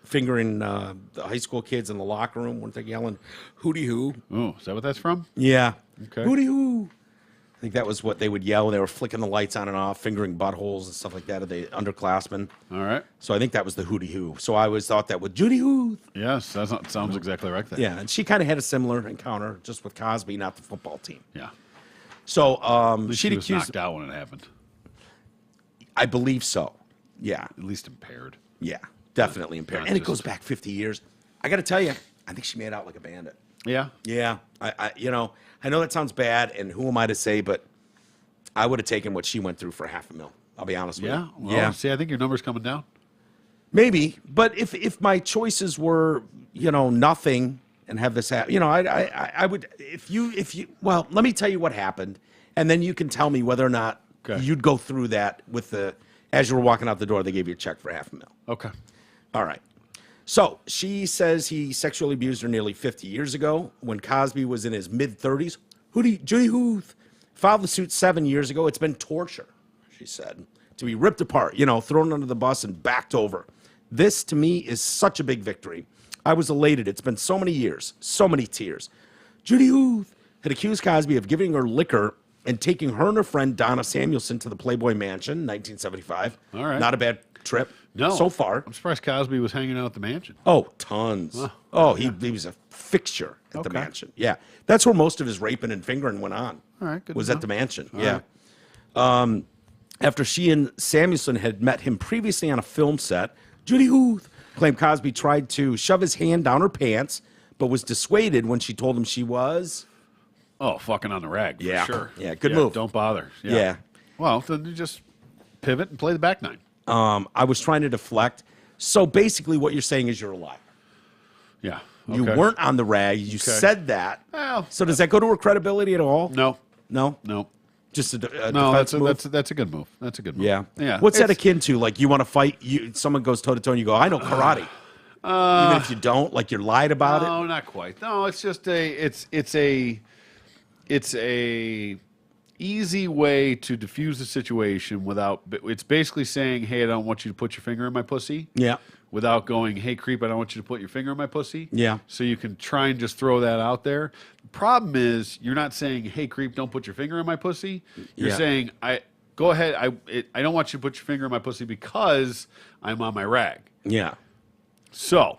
fingering the high school kids in the locker room. Weren't they yelling Hootie Hoo? Oh, is that what that's from? Yeah. Okay. Hootie Hoo. I think that was what they would yell when they were flicking the lights on and off, fingering buttholes and stuff like that of the underclassmen. All right. So I think that was the Hootie Hoo. So I always thought that with Judy Hoo. Yes, that sounds exactly like that. Yeah, and she kind of had a similar encounter, just with Cosby, not the football team. Yeah. So She she'd was accused. knocked out when it happened. I believe so. Yeah, At least impaired. yeah, definitely impaired. Not And it just- goes back 50 years. I got to tell you, I think she made out like a bandit. Yeah. Yeah, I know that sounds bad, and who am I to say, but I would have taken what she went through for $500,000. I'll be honest with Yeah. you. Well, see, I think your number's coming down. Maybe, but if my choices were, nothing and have this happen, I would, if you, well, let me tell you what happened, and then you can tell me whether or not you'd go through that as you were walking out the door, they gave you a check for $500,000. Okay. All right. So she says he sexually abused her nearly 50 years ago when Cosby was in his mid-30s. Judy Huth filed the suit 7 years ago. It's been torture, she said, to be ripped apart, thrown under the bus and backed over. This, to me, is such a big victory. I was elated. It's been so many years, so many tears. Judy Huth had accused Cosby of giving her liquor and taking her and her friend Donna Samuelson to the Playboy Mansion in 1975. All right. Not a bad trip so far. I'm surprised Cosby was hanging out at the mansion. Oh, tons. He was a fixture at the mansion. Yeah. That's where most of his raping and fingering went on. All right, good was to at the know. mansion. All yeah. right. After she and Samuelson had met him previously on a film set, Judy Huth claimed Cosby tried to shove his hand down her pants, but was dissuaded when she told him she was. Oh, fucking on the rag. For Yeah. sure. Yeah, good move. Don't bother. Yeah. Well, then you just pivot and play the back nine. I was trying to deflect. So basically, what you're saying is you're a liar. Yeah. You Okay. weren't on the rag. You said that. Well, So does that go to her credibility at all? No. No? No. Just a No, defense move? that's a good move. That's a good move. Yeah. Yeah. What's that It's- akin to? Like you want to fight, someone goes toe to toe and you go, I know karate. Even if you don't, like you're lied about it. No, not quite. No, it's just it's a easy way to diffuse the situation without. It's basically saying, "Hey, I don't want you to put your finger in my pussy." Yeah. Without going, "Hey, creep, I don't want you to put your finger in my pussy." Yeah. So you can try and just throw that out there. The problem is you're not saying, "Hey, creep, don't put your finger in my pussy." You're Yeah. saying, "Go ahead. I don't want you to put your finger in my pussy because I'm on my rag." Yeah. So,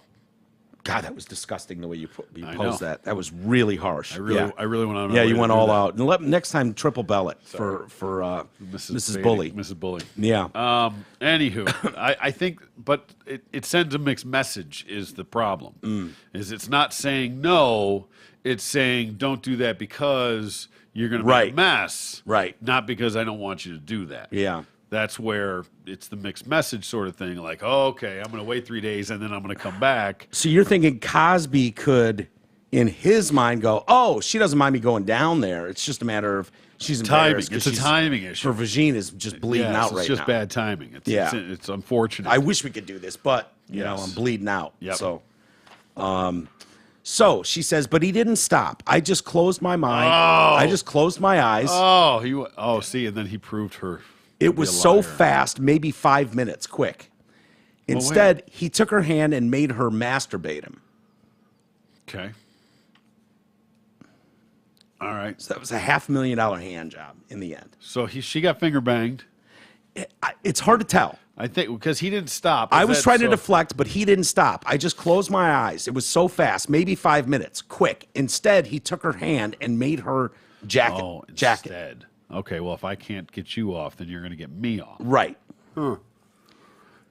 God, that was disgusting the way you I posed know. that. That was really harsh. I really went on. Yeah, you went all out. And next time, triple bell it for Mrs. Bully. Mrs. Bully. Yeah. Anywho, I think, but it sends a mixed message. Is the problem? Is it's not saying no. It's saying don't do that because you're going to make a mess. Right. Not because I don't want you to do that. Yeah. That's where it's the mixed message sort of thing. Like, oh, okay, I'm going to wait 3 days and then I'm going to come back. So you're thinking Cosby could, in his mind, go, oh, she doesn't mind me going down there. It's just a matter of she's embarrassed. Timing. It's a timing issue. Her vagina is just bleeding out right now. It's just bad timing. It's unfortunate. I wish we could do this, but, you know, I'm bleeding out. Yep. So she says, but he didn't stop. I just closed my mind. I just closed my eyes. See, and then he proved her. It was so fast, maybe 5 minutes, quick. Instead, he took her hand and made her masturbate him. Okay. All right. So that was a $500,000 hand job in the end. So she got finger banged. It's hard to tell. I think because he didn't stop. I was trying to deflect, but he didn't stop. I just closed my eyes. It was so fast, maybe 5 minutes, quick. Instead, he took her hand and made her jacket. Oh, instead. Okay, well, if I can't get you off, then you're going to get me off. Right. Huh.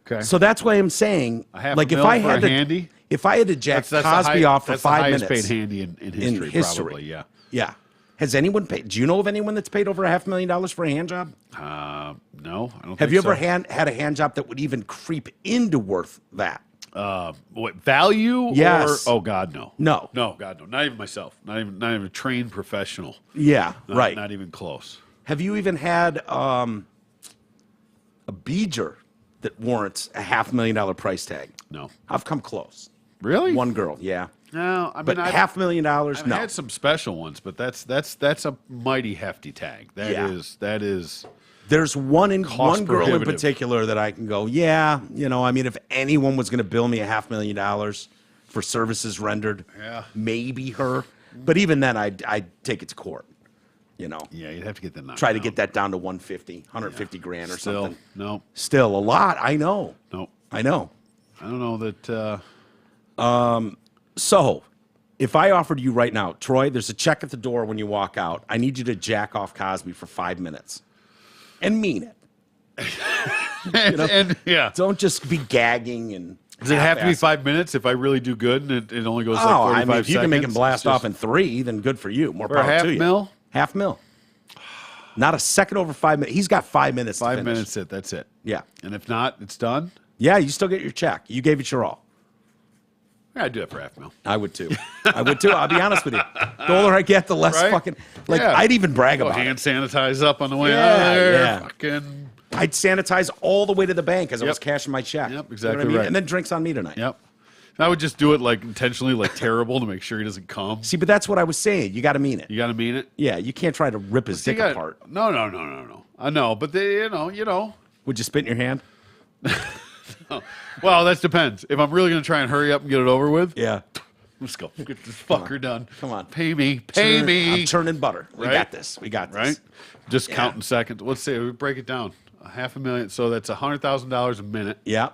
Okay. So that's why I'm saying, like, if I had to, handy, if I had to jack Cosby off for 5 minutes, that's the highest paid handy in history, probably. Yeah. Yeah. Has anyone paid? Do you know of anyone that's paid over $500,000 for a hand job? No, I don't. Have you ever had a hand job that would even creep into worth that? What value? Yes. Or, oh God, no. No. No, God, no. Not even myself. Not even a trained professional. Yeah. Right. Not even close. Have you even had a beager that warrants a $500,000 price tag? No. I've come close. Really? One girl, yeah. No, I mean, but $500,000. I've no. had some special ones, but that's a mighty hefty tag. That is. There's one girl in prohibitive. particular that I can go, yeah. You know, I mean, if anyone was going to bill me a $500,000 for services rendered, maybe her. But even then, I'd take it to court. You know. Yeah, you'd have to get that. Try to get that down to 150 grand or something. No. Still a lot. I know. No. I know. I don't know that. So, if I offered you right now, Troy, there's a check at the door when you walk out. I need you to jack off Cosby for 5 minutes, and mean it. and don't just be gagging and. Does it have to be 5 minutes if I really do good and it only goes like 45 I mean, if you can make him seconds? blast off in 3, then good for you. More For power half to you. mil? $500,000. Not a second over 5 minutes. He's got 5 minutes. 5 minutes. That's it. Yeah. And if not, it's done. Yeah, you still get your check. You gave it your all. Yeah, I'd do it for $500,000. I would too. I'll be honest with you. The older I get, the less fucking I'd even brag about hand it. sanitize up on the way out of there. Yeah. Fucking. I'd sanitize all the way to the bank as I was cashing my check. Yep, You exactly know what I mean? right. And then drinks on me tonight. Yep. I would just do it like intentionally, like terrible, to make sure he doesn't come. See, but that's what I was saying. You got to mean it. You got to mean it. Yeah, you can't try to rip his dick apart. No. I know, but they, you know. Would you spit in your hand? Well, that depends. If I'm really going to try and hurry up and get it over with, Yeah. let's go get this fucker done. Come on. Pay me. I'm turning butter. We Right? got this. Right? Just counting seconds. Let's see. We break it down. $500,000. So that's $100,000 a minute. Yeah.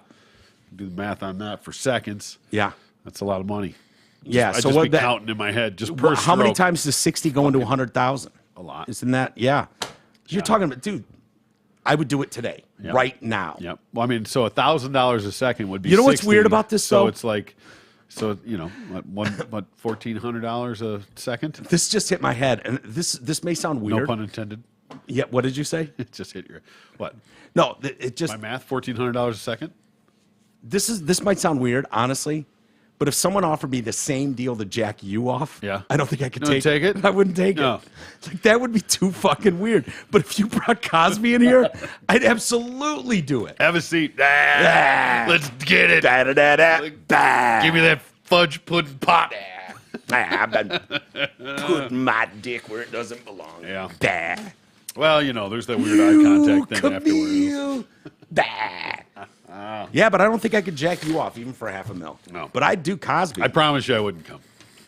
Do the math on that for seconds. Yeah. That's a lot of money. Yeah. I So just what be counting in my head just per how many stroke. times does 60 go into 100,000? A lot. Isn't that? Yeah. You're talking about, dude, I would do it today, Yep. right now. Yep. Well, I mean, so $1,000 a second would be. You know what's 60. weird about this, So though? it's like, what $1,400 a second? This just hit my head, and this may sound No weird. pun intended. Yeah. What did you say? It just hit your what? No, it just. My math, $1,400 a second. This might sound weird, honestly, but if someone offered me the same deal to jack you off, Yeah. I don't think I could You wouldn't take it? I wouldn't take No. it. Like that would be too fucking weird. But if you brought Cosby in here, I'd absolutely do it. Have a seat. Let's get it. Give me that fudge pudding pop. I've been putting my dick where it doesn't belong. Yeah. Bah. Well, there's that weird eye contact thing afterwards. Camille. Bah. Yeah, but I don't think I could jack you off even for $500,000. No. But I'd do Cosby. I promise you I wouldn't come.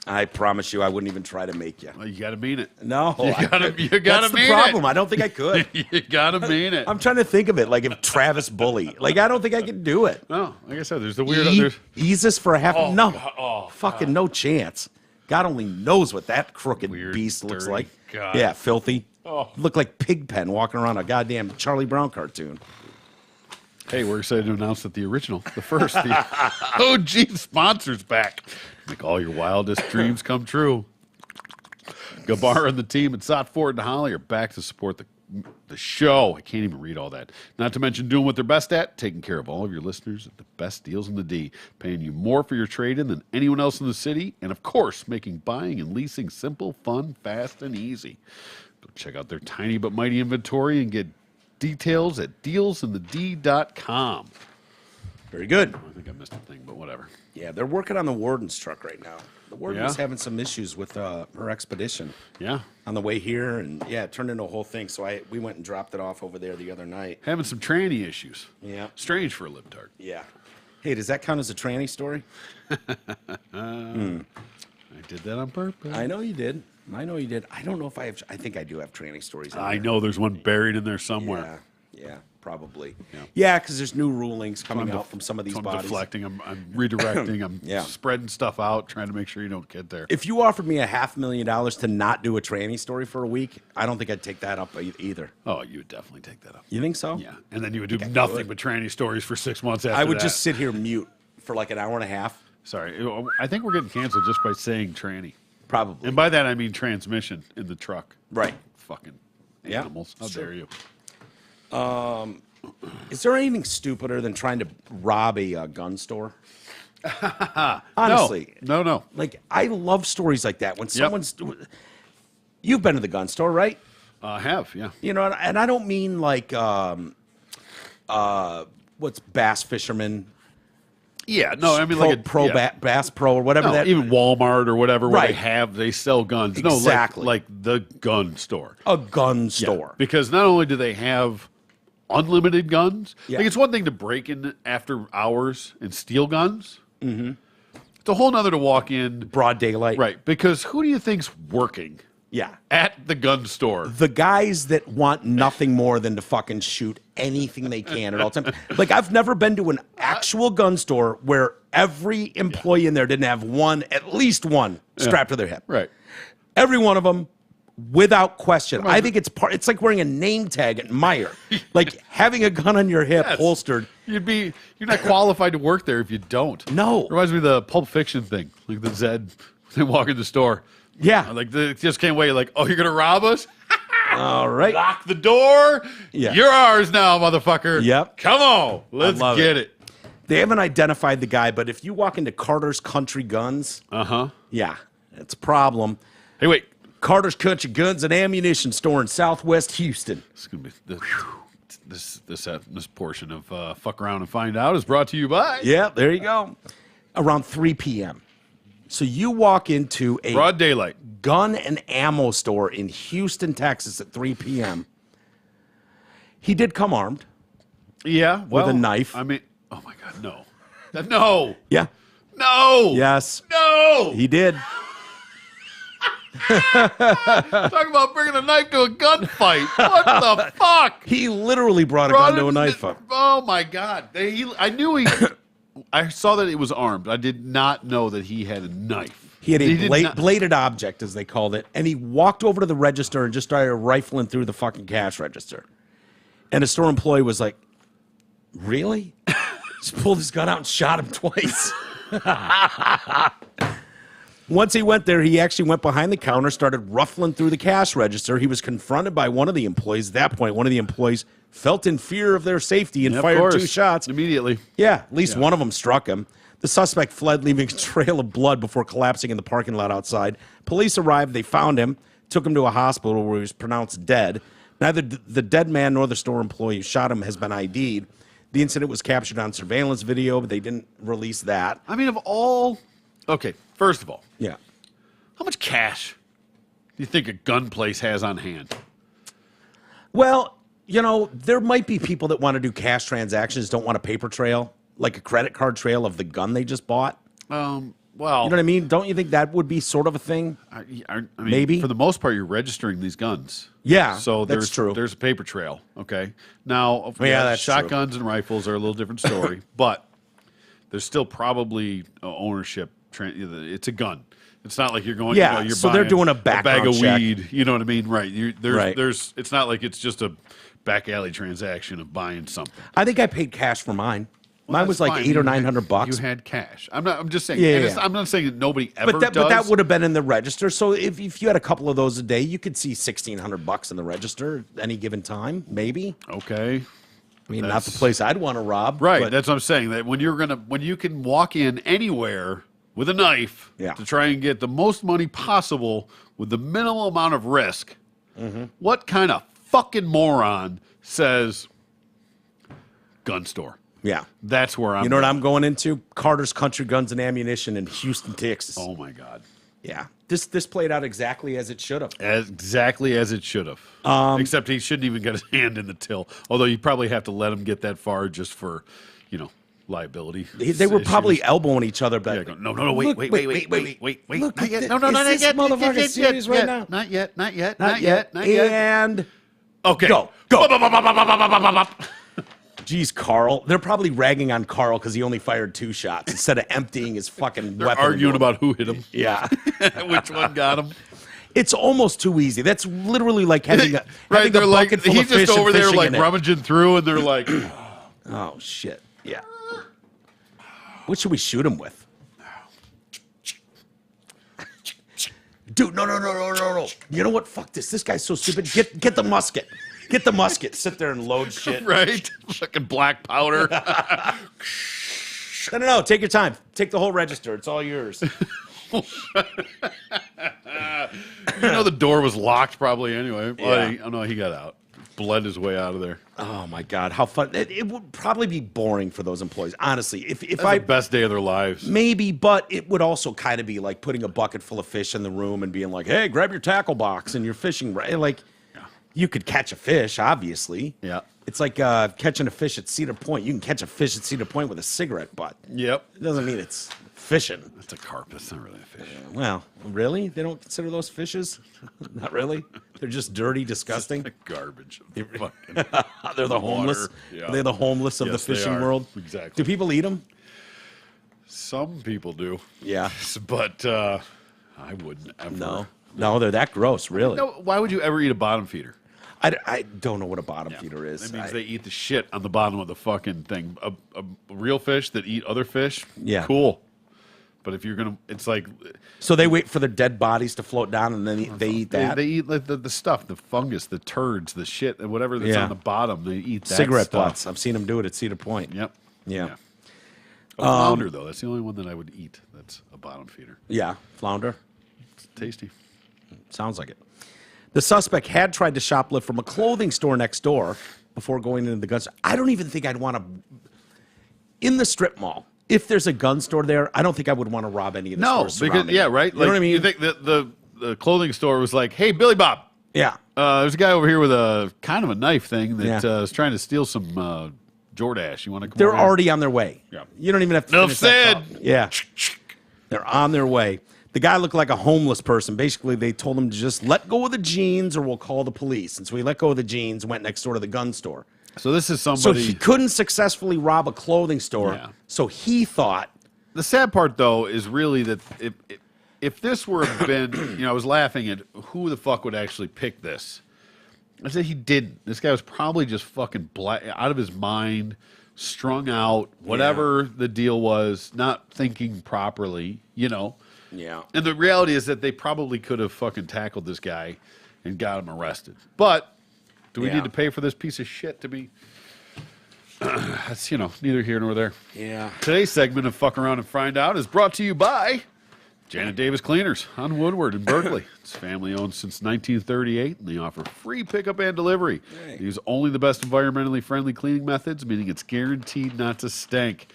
I promise you, I wouldn't even try to make you. Well, you got to mean it. No, You got to mean that's the problem. I don't think I could. You got to mean it. I'm trying to think of it like if Travis Bully. Like I don't think I could do it. No, like I said, there's the weird. Eases for a half. Oh, no, God. fucking no chance. God only knows what that crooked Weird, beast looks dirty. like. God. Yeah, filthy. Oh. Look like Pigpen walking around a goddamn Charlie Brown cartoon. Hey, we're excited to announce that the first, the OG sponsor's back. Make all your wildest dreams come true. Gabar and the team at Sot Ford and Holly are back to support the show. I can't even read all that. Not to mention doing what they're best at, taking care of all of your listeners at the best deals in the D, paying you more for your trade-in than anyone else in the city, and of course, making buying and leasing simple, fun, fast, and easy. Go check out their tiny but mighty inventory and get details at dealsinthed.com. Very good. I think I missed a thing, but whatever. Yeah, they're working on the warden's truck right now. The warden was Yeah? having some issues with her expedition Yeah. on the way here, and yeah, it turned into a whole thing. So we went and dropped it off over there the other night. Having some tranny issues. Yeah. Strange for a libtard. Yeah. Hey, does that count as a tranny story? I did that on purpose. I know you did. I know you did. I don't know if I have. I think I do have tranny stories. I know there's one buried in there somewhere. Yeah, probably. Yeah. Yeah, because there's new rulings coming out from some of these I'm bodies. deflecting. I'm redirecting. I'm Yeah. spreading stuff out, trying to make sure you don't get there. If you offered me $500,000 to not do a tranny story for a week, I don't think I'd take that up either. Oh, you would definitely take that up. You think so? Yeah, and then you would do nothing but tranny stories for 6 months after I would that. just sit here mute for like an hour and a half. Sorry, I think we're getting canceled just by saying tranny. Probably. And by that I mean transmission in the truck. Right. Fucking Yeah, animals. How it's true. dare you? Is there anything stupider than trying to rob a gun store? Honestly. No. Like, I love stories like that. When someone's... You've been to the gun store, right? I have, yeah. You know, and I don't mean like, what's Bass Fisherman? Yeah, no, I mean like a Bass Pro or whatever no, that... even Walmart or whatever where Right. they sell guns. Exactly. No, like the gun store. A gun store. Because not only do they have unlimited guns, Yeah. like it's one thing to break in after hours and steal guns. Mm-hmm. It's a whole nother to walk in. Broad daylight. Right, because who do you think's working Yeah. at the gun store? The guys that want nothing more than to fucking shoot anything they can at all times. Like, I've never been to an actual gun store where every employee in there didn't have at least one strapped to their hip. Right. Every one of them, without question. I think it's like wearing a name tag at Meijer. Like having a gun on your hip holstered. You're not qualified to work there if you don't. No. Reminds me of the Pulp Fiction thing. Like the Zed, they walk in the store. Yeah. Like they just can't wait. Like, oh, you're gonna rob us? All right. Lock the door. Yeah. You're ours now, motherfucker. Yep. Come on. Let's love get it. They haven't identified the guy, but if you walk into Carter's Country Guns, yeah, it's a problem. Hey, wait. Carter's Country Guns and Ammunition Store in Southwest Houston. This is gonna be this portion of Fuck Around and Find Out is brought to you by Yeah, there you go. Around 3 p.m. So you walk into a Broad Daylight. gun and ammo store in Houston, Texas at 3 p.m. He did come armed. Yeah, With a knife. I mean, oh my God, no, no, Yeah. no, Yes. no. He did. Talk about bringing a knife to a gunfight. What the fuck? He literally brought a gun to a knife fight. Oh my God! I knew he. I saw that it was armed. I did not know that he had a knife. He had a did bladed object, as they called it, and he walked over to the register and just started rifling through the fucking cash register. And a store employee was like, "Really?" Just pulled his gun out and shot him twice. Once he went there, he actually went behind the counter, started ruffling through the cash register. He was confronted by one of the employees. At that point, one of the employees felt in fear of their safety and fired 2 shots. Immediately. Yeah, at least one of them struck him. The suspect fled, leaving a trail of blood before collapsing in the parking lot outside. Police arrived. They found him, took him to a hospital where he was pronounced dead. Neither the dead man nor the store employee who shot him has been ID'd. The incident was captured on surveillance video, but they didn't release that. I mean, of all. Okay, first of all, Yeah. how much cash do you think a gun place has on hand? Well, you know, there might be people that want to do cash transactions, don't want a paper trail, like a credit card trail of the gun they just bought. Well, you know what I mean? Don't you think that would be sort of a thing? I mean, Maybe. for the most part, you're registering these guns. Yeah, so that's true. There's a paper trail. Okay, now that's shotguns and rifles are a little different story, but there's still probably ownership. It's a gun. It's not like you're going. Yeah, you're so buying they're doing a bag background of check. weed. You know what I mean? Right. Right. There's. It's not like it's just a back alley transaction of buying something. I think I paid cash for mine. Mine was That's like fine. $800 or $900. You had cash. I'm just saying. Yeah, and yeah. I'm not saying that nobody ever But does. that would have been in the register. So if you had a couple of those a day, you could see $1,600 in the register at any given time, maybe. Okay. I mean, not the place I'd want to rob. Right. but- That's what I'm saying. That when you can walk in anywhere with a knife Yeah. to try and get the most money possible with the minimal amount of risk, what kind of fucking moron says gun store? Yeah. That's where I'm. You know what I'm going into? Carter's Country Guns and Ammunition in Houston, Texas. Oh my god. Yeah. This played out exactly as it should have. Exactly as it should have. Except he shouldn't even get his hand in the till. Although you probably have to let him get that far just for, liability. They were probably elbowing each other, but Yeah, go, no, wait, Look, wait. Look, Not yet. th- No, is not this yet. motherfucker serious right now? Not yet. not yet. And Okay. Go. Geez, Carl. They're probably ragging on Carl because he only fired 2 shots instead of emptying his fucking They're weapon. arguing about who hit him. Yeah. Which one got him? It's almost too easy. That's literally like having a, Right, having they're a like, bucket full he's of fish just over and there fishing like in it. rummaging through, and they're like, Oh, shit. Yeah. What should we shoot him with? Dude, no. You know what? Fuck this. This guy's so stupid. Get the musket. Get the musket. Sit there and load shit. right? Fucking black powder. No. Take your time. Take the whole register. It's all yours. The door was locked probably anyway. Yeah. Oh, no, he got out. Bled his way out of there. Oh, my God. How fun. It would probably be boring for those employees. Honestly, if That's I... the best day of their lives. Maybe, but it would also kind of be like putting a bucket full of fish in the room and being like, hey, grab your tackle box and your fishing. Like, you could catch a fish, obviously. Yeah. It's like catching a fish at Cedar Point. You can catch a fish at Cedar Point with a cigarette butt. Yep. It doesn't mean it's fishing. That's a carp. That's not really a fish. Well, really? They don't consider those fishes? Not really? They're just dirty, disgusting? Garbage. They're the homeless? Yeah. They're the homeless of Yes, the they fishing are. world? Exactly. Do people eat them? Some people do. Yeah. But I wouldn't ever. No, they're that gross, really. No, why would you ever eat a bottom feeder? I don't know what a bottom feeder is. That means they eat the shit on the bottom of the fucking thing. A real fish that eat other fish, Yeah. cool. But if you're going to, it's like... So they wait for their dead bodies to float down and then they eat that? They eat like the stuff, the fungus, the turds, the shit, whatever that's Yeah. on the bottom. They eat that Cigarette stuff. butts. I've seen them do it at Cedar Point. Yep. Yeah. A flounder, though. That's the only one that I would eat. That's a bottom feeder. Yeah. Flounder. It's tasty. Sounds like it. The suspect had tried to shoplift from a clothing store next door before going into the gun store. I don't even think I'd want to... In the strip mall, if there's a gun store there, I don't think I would want to rob any of the stores surrounding it. right. You know what I mean? You think that the clothing store was like, hey, Billy Bob, Yeah. there's a guy over here with a kind of a knife thing that Yeah. is trying to steal some Jordache. You want to come They're over here? already on their way. Yeah. You don't even have to Enough finish that said. thought. Yeah. They're on their way. The guy looked like a homeless person. Basically, they told him to just let go of the jeans or we'll call the police. And so he let go of the jeans and went next door to the gun store. So this is So somebody... he couldn't successfully rob a clothing store. Yeah. So he thought, The sad part, though, is really that if this were been, I was laughing at who the fuck would actually pick this. I said he didn't. This guy was probably just fucking out of his mind, strung out, whatever the deal was, not thinking properly, yeah. And the reality is that they probably could have fucking tackled this guy and got him arrested. But do we Yeah. need to pay for this piece of shit to be... That's, neither here nor there. Yeah. Today's segment of Fuck Around and Find Out is brought to you by Janet Davis Cleaners on Woodward in Berkeley. It's family owned since 1938, and they offer free pickup and delivery. Hey. They use only the best environmentally friendly cleaning methods, meaning it's guaranteed not to stink.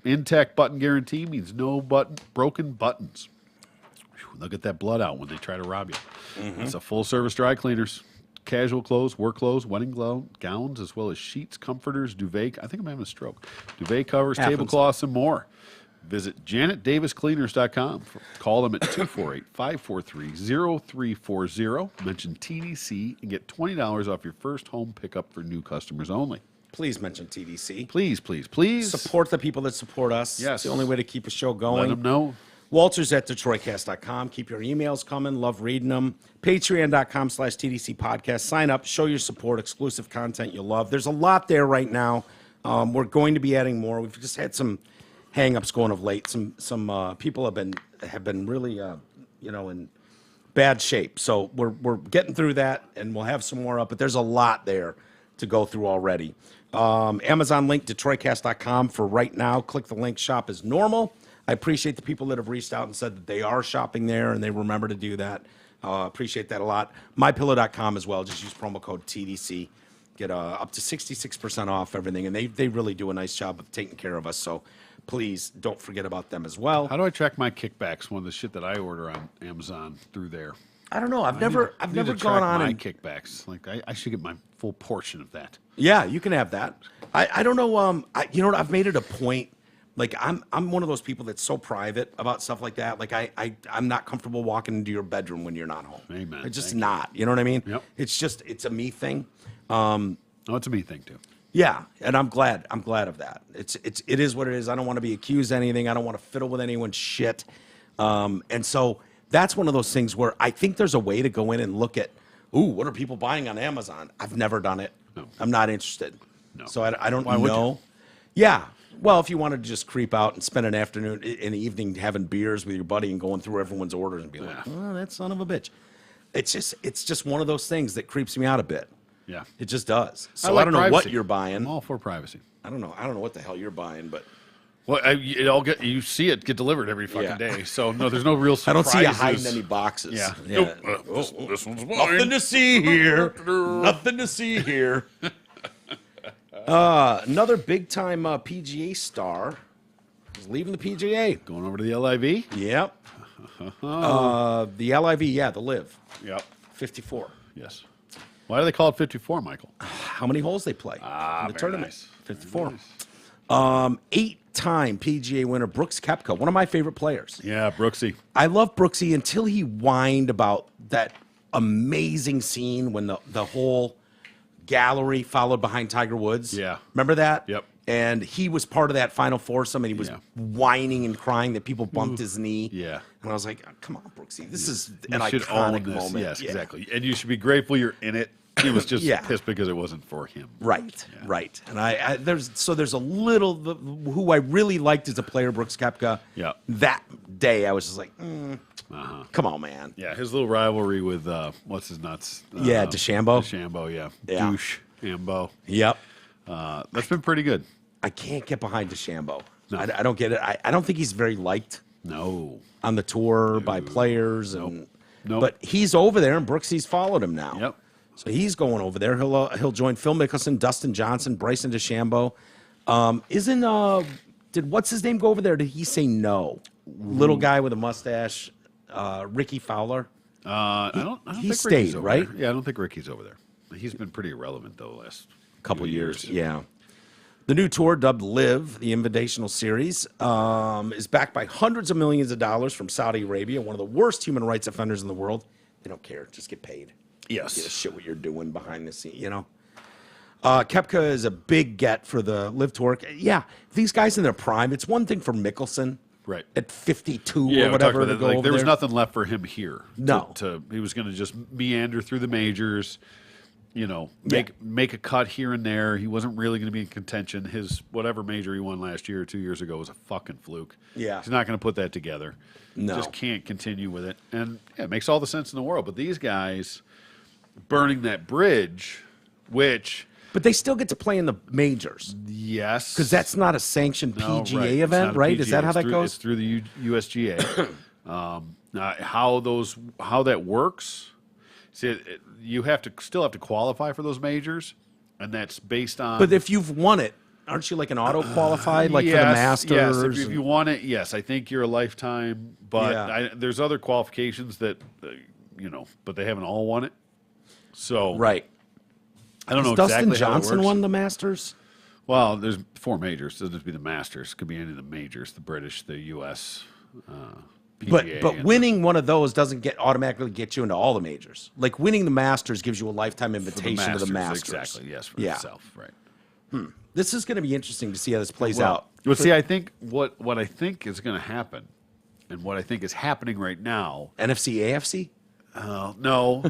Intact button guarantee means no broken buttons. Whew, they'll get that blood out when they try to rob you. It's a full-service dry cleaners. Casual clothes, work clothes, wedding gowns, as well as sheets, comforters, duvet. I think I'm having a stroke. Duvet covers, Happens. tablecloths, and more. Visit janetdaviscleaners.com. Call them at 248-543-0340. Mention TDC and get $20 off your first home pickup for new customers only. Please mention TDC. Please, please, please. Support the people that support us. Yes. It's the only way to keep a show going. Let them know. Walters at DetroitCast.com. Keep your emails coming. Love reading them. Patreon.com/TDC Podcast. Sign up. Show your support. Exclusive content you love. There's a lot there right now. We're going to be adding more. We've just had some hang-ups going of late. Some people have been really in bad shape. So we're getting through that, and we'll have some more up. But there's a lot there to go through already. Amazon link, DetroitCast.com for right now. Click the link, shop as normal. I appreciate the people that have reached out and said that they are shopping there and they remember to do that. Appreciate that a lot. MyPillow.com as well. Just use promo code TDC. Get up to 66% off everything. And they really do a nice job of taking care of us. So please don't forget about them as well. How do I track my kickbacks? One of the shit that I order on Amazon through there. I don't know. I've never gone on my and kickbacks. Like I should get my full portion of that. Yeah, you can have that. I don't know. You know what? I've made it a point. Like I'm one of those people that's so private about stuff like that. Like I'm not comfortable walking into your bedroom when you're not home. Amen. It's just not. You know what I mean? Yep. It's a me thing. It's a me thing too. Yeah, and I'm glad of that. It is what it is. I don't want to be accused of anything. I don't want to fiddle with anyone's shit. And so that's one of those things where I think there's a way to go in and look at, what are people buying on Amazon? I've never done it. No. I'm not interested. No. So I don't Why would know. you? Yeah. Well, if you wanted to just creep out and spend an afternoon in the evening having beers with your buddy and going through everyone's orders and be like, oh, that son of a bitch. It's just one of those things that creeps me out a bit. Yeah. It just does. So like I don't know privacy. what you're buying. I'm all for privacy. I don't know what the hell you're buying, but Well, you see it get delivered every fucking Yeah. day. So no, there's no real I surprises. don't see you hiding any boxes. Yeah. Yeah. Nope. This one's mine. Nothing to see here. Nothing to see here. Another big time PGA star is leaving the PGA. Going over to the LIV. Yep. The LIV, yeah, the Live. Yep. 54. Yes. Why do they call it 54, Michael? How many holes they play in the very tournament? nice. 54. Nice. 8-time PGA winner Brooks Koepka, one of my favorite players. Yeah, Brooksy. I love Brooksy until he whined about that amazing scene when the whole gallery followed behind Tiger Woods. Yeah. Remember that? Yep. And he was part of that final foursome, and he was Yeah. whining and crying that people bumped his knee. Yeah. And I was like, oh, come on, Brooksy. This is You an should iconic own this. moment. Yes, Yeah. exactly. And you should be grateful you're in it. He was just Yeah. pissed because it wasn't for him. Right, Yeah. right. And there's a little, who I really liked as a player, Brooks Koepka. Yeah. That day, I was just like, come on, man. Yeah, his little rivalry with what's his nuts? Yeah, DeChambeau. DeChambeau, yeah. Yeah. Douche, Ambo. Yep. That's been pretty good. I can't get behind DeChambeau. No. I don't get it. I don't think he's very liked No. on the tour by players. And Nope. But he's over there, and Brooksy's followed him now. Yep. So he's going over there. He'll join Phil Mickelson, Dustin Johnson, Bryson DeChambeau. Did what's his name go over there? Did he say no? Little guy with a mustache, Ricky Fowler. I don't he think stayed, Ricky's over right? there. Yeah, I don't think Ricky's over there. He's been pretty irrelevant though the last Couple few years, yeah. The new tour, dubbed Live, the Invitational Series, is backed by hundreds of millions of dollars from Saudi Arabia, one of the worst human rights offenders in the world. They don't care; just get paid. Yes. Give a shit what you're doing behind the scene, you know. Koepka is a big get for the Live Tour. Yeah, these guys in their prime. It's one thing for Mickelson, Right. at 52 Yeah, or we whatever, talked to about go that. Like, over there was there. nothing left for him here. No. He was going to just meander through the majors, make a cut here and there. He wasn't really going to be in contention. His whatever major he won last year or 2 years ago was a fucking fluke. Yeah. He's not going to put that together. No. Just can't continue with it. And yeah, it makes all the sense in the world. But these guys burning that bridge, which But they still get to play in the majors yes, because that's not a sanctioned No, PGA right. It's event, not a right? PGA. Is that how It's that through, goes? It's through the USGA. How that works? See, you still have to qualify for those majors, and that's based on. But if you've won it, aren't you like an auto qualified, like for the Yes, Masters? Yes, if you want it, yes, I think you're a lifetime. But Yeah. there's other qualifications that, but they haven't all won it. So right. I don't know Has Dustin exactly how it Johnson works. won the Masters? Well, there's 4 majors. It doesn't have to be the Masters. It could be any of the majors: the British, the U.S., PGA. But winning one of those doesn't automatically get you into all the majors. Like winning the Masters gives you a lifetime invitation to the Masters. Exactly. Yes, for itself. Right. This is going to be interesting to see how this plays out. Well, see, I think what I think is going to happen, and what I think is happening right now. NFC, AFC? No,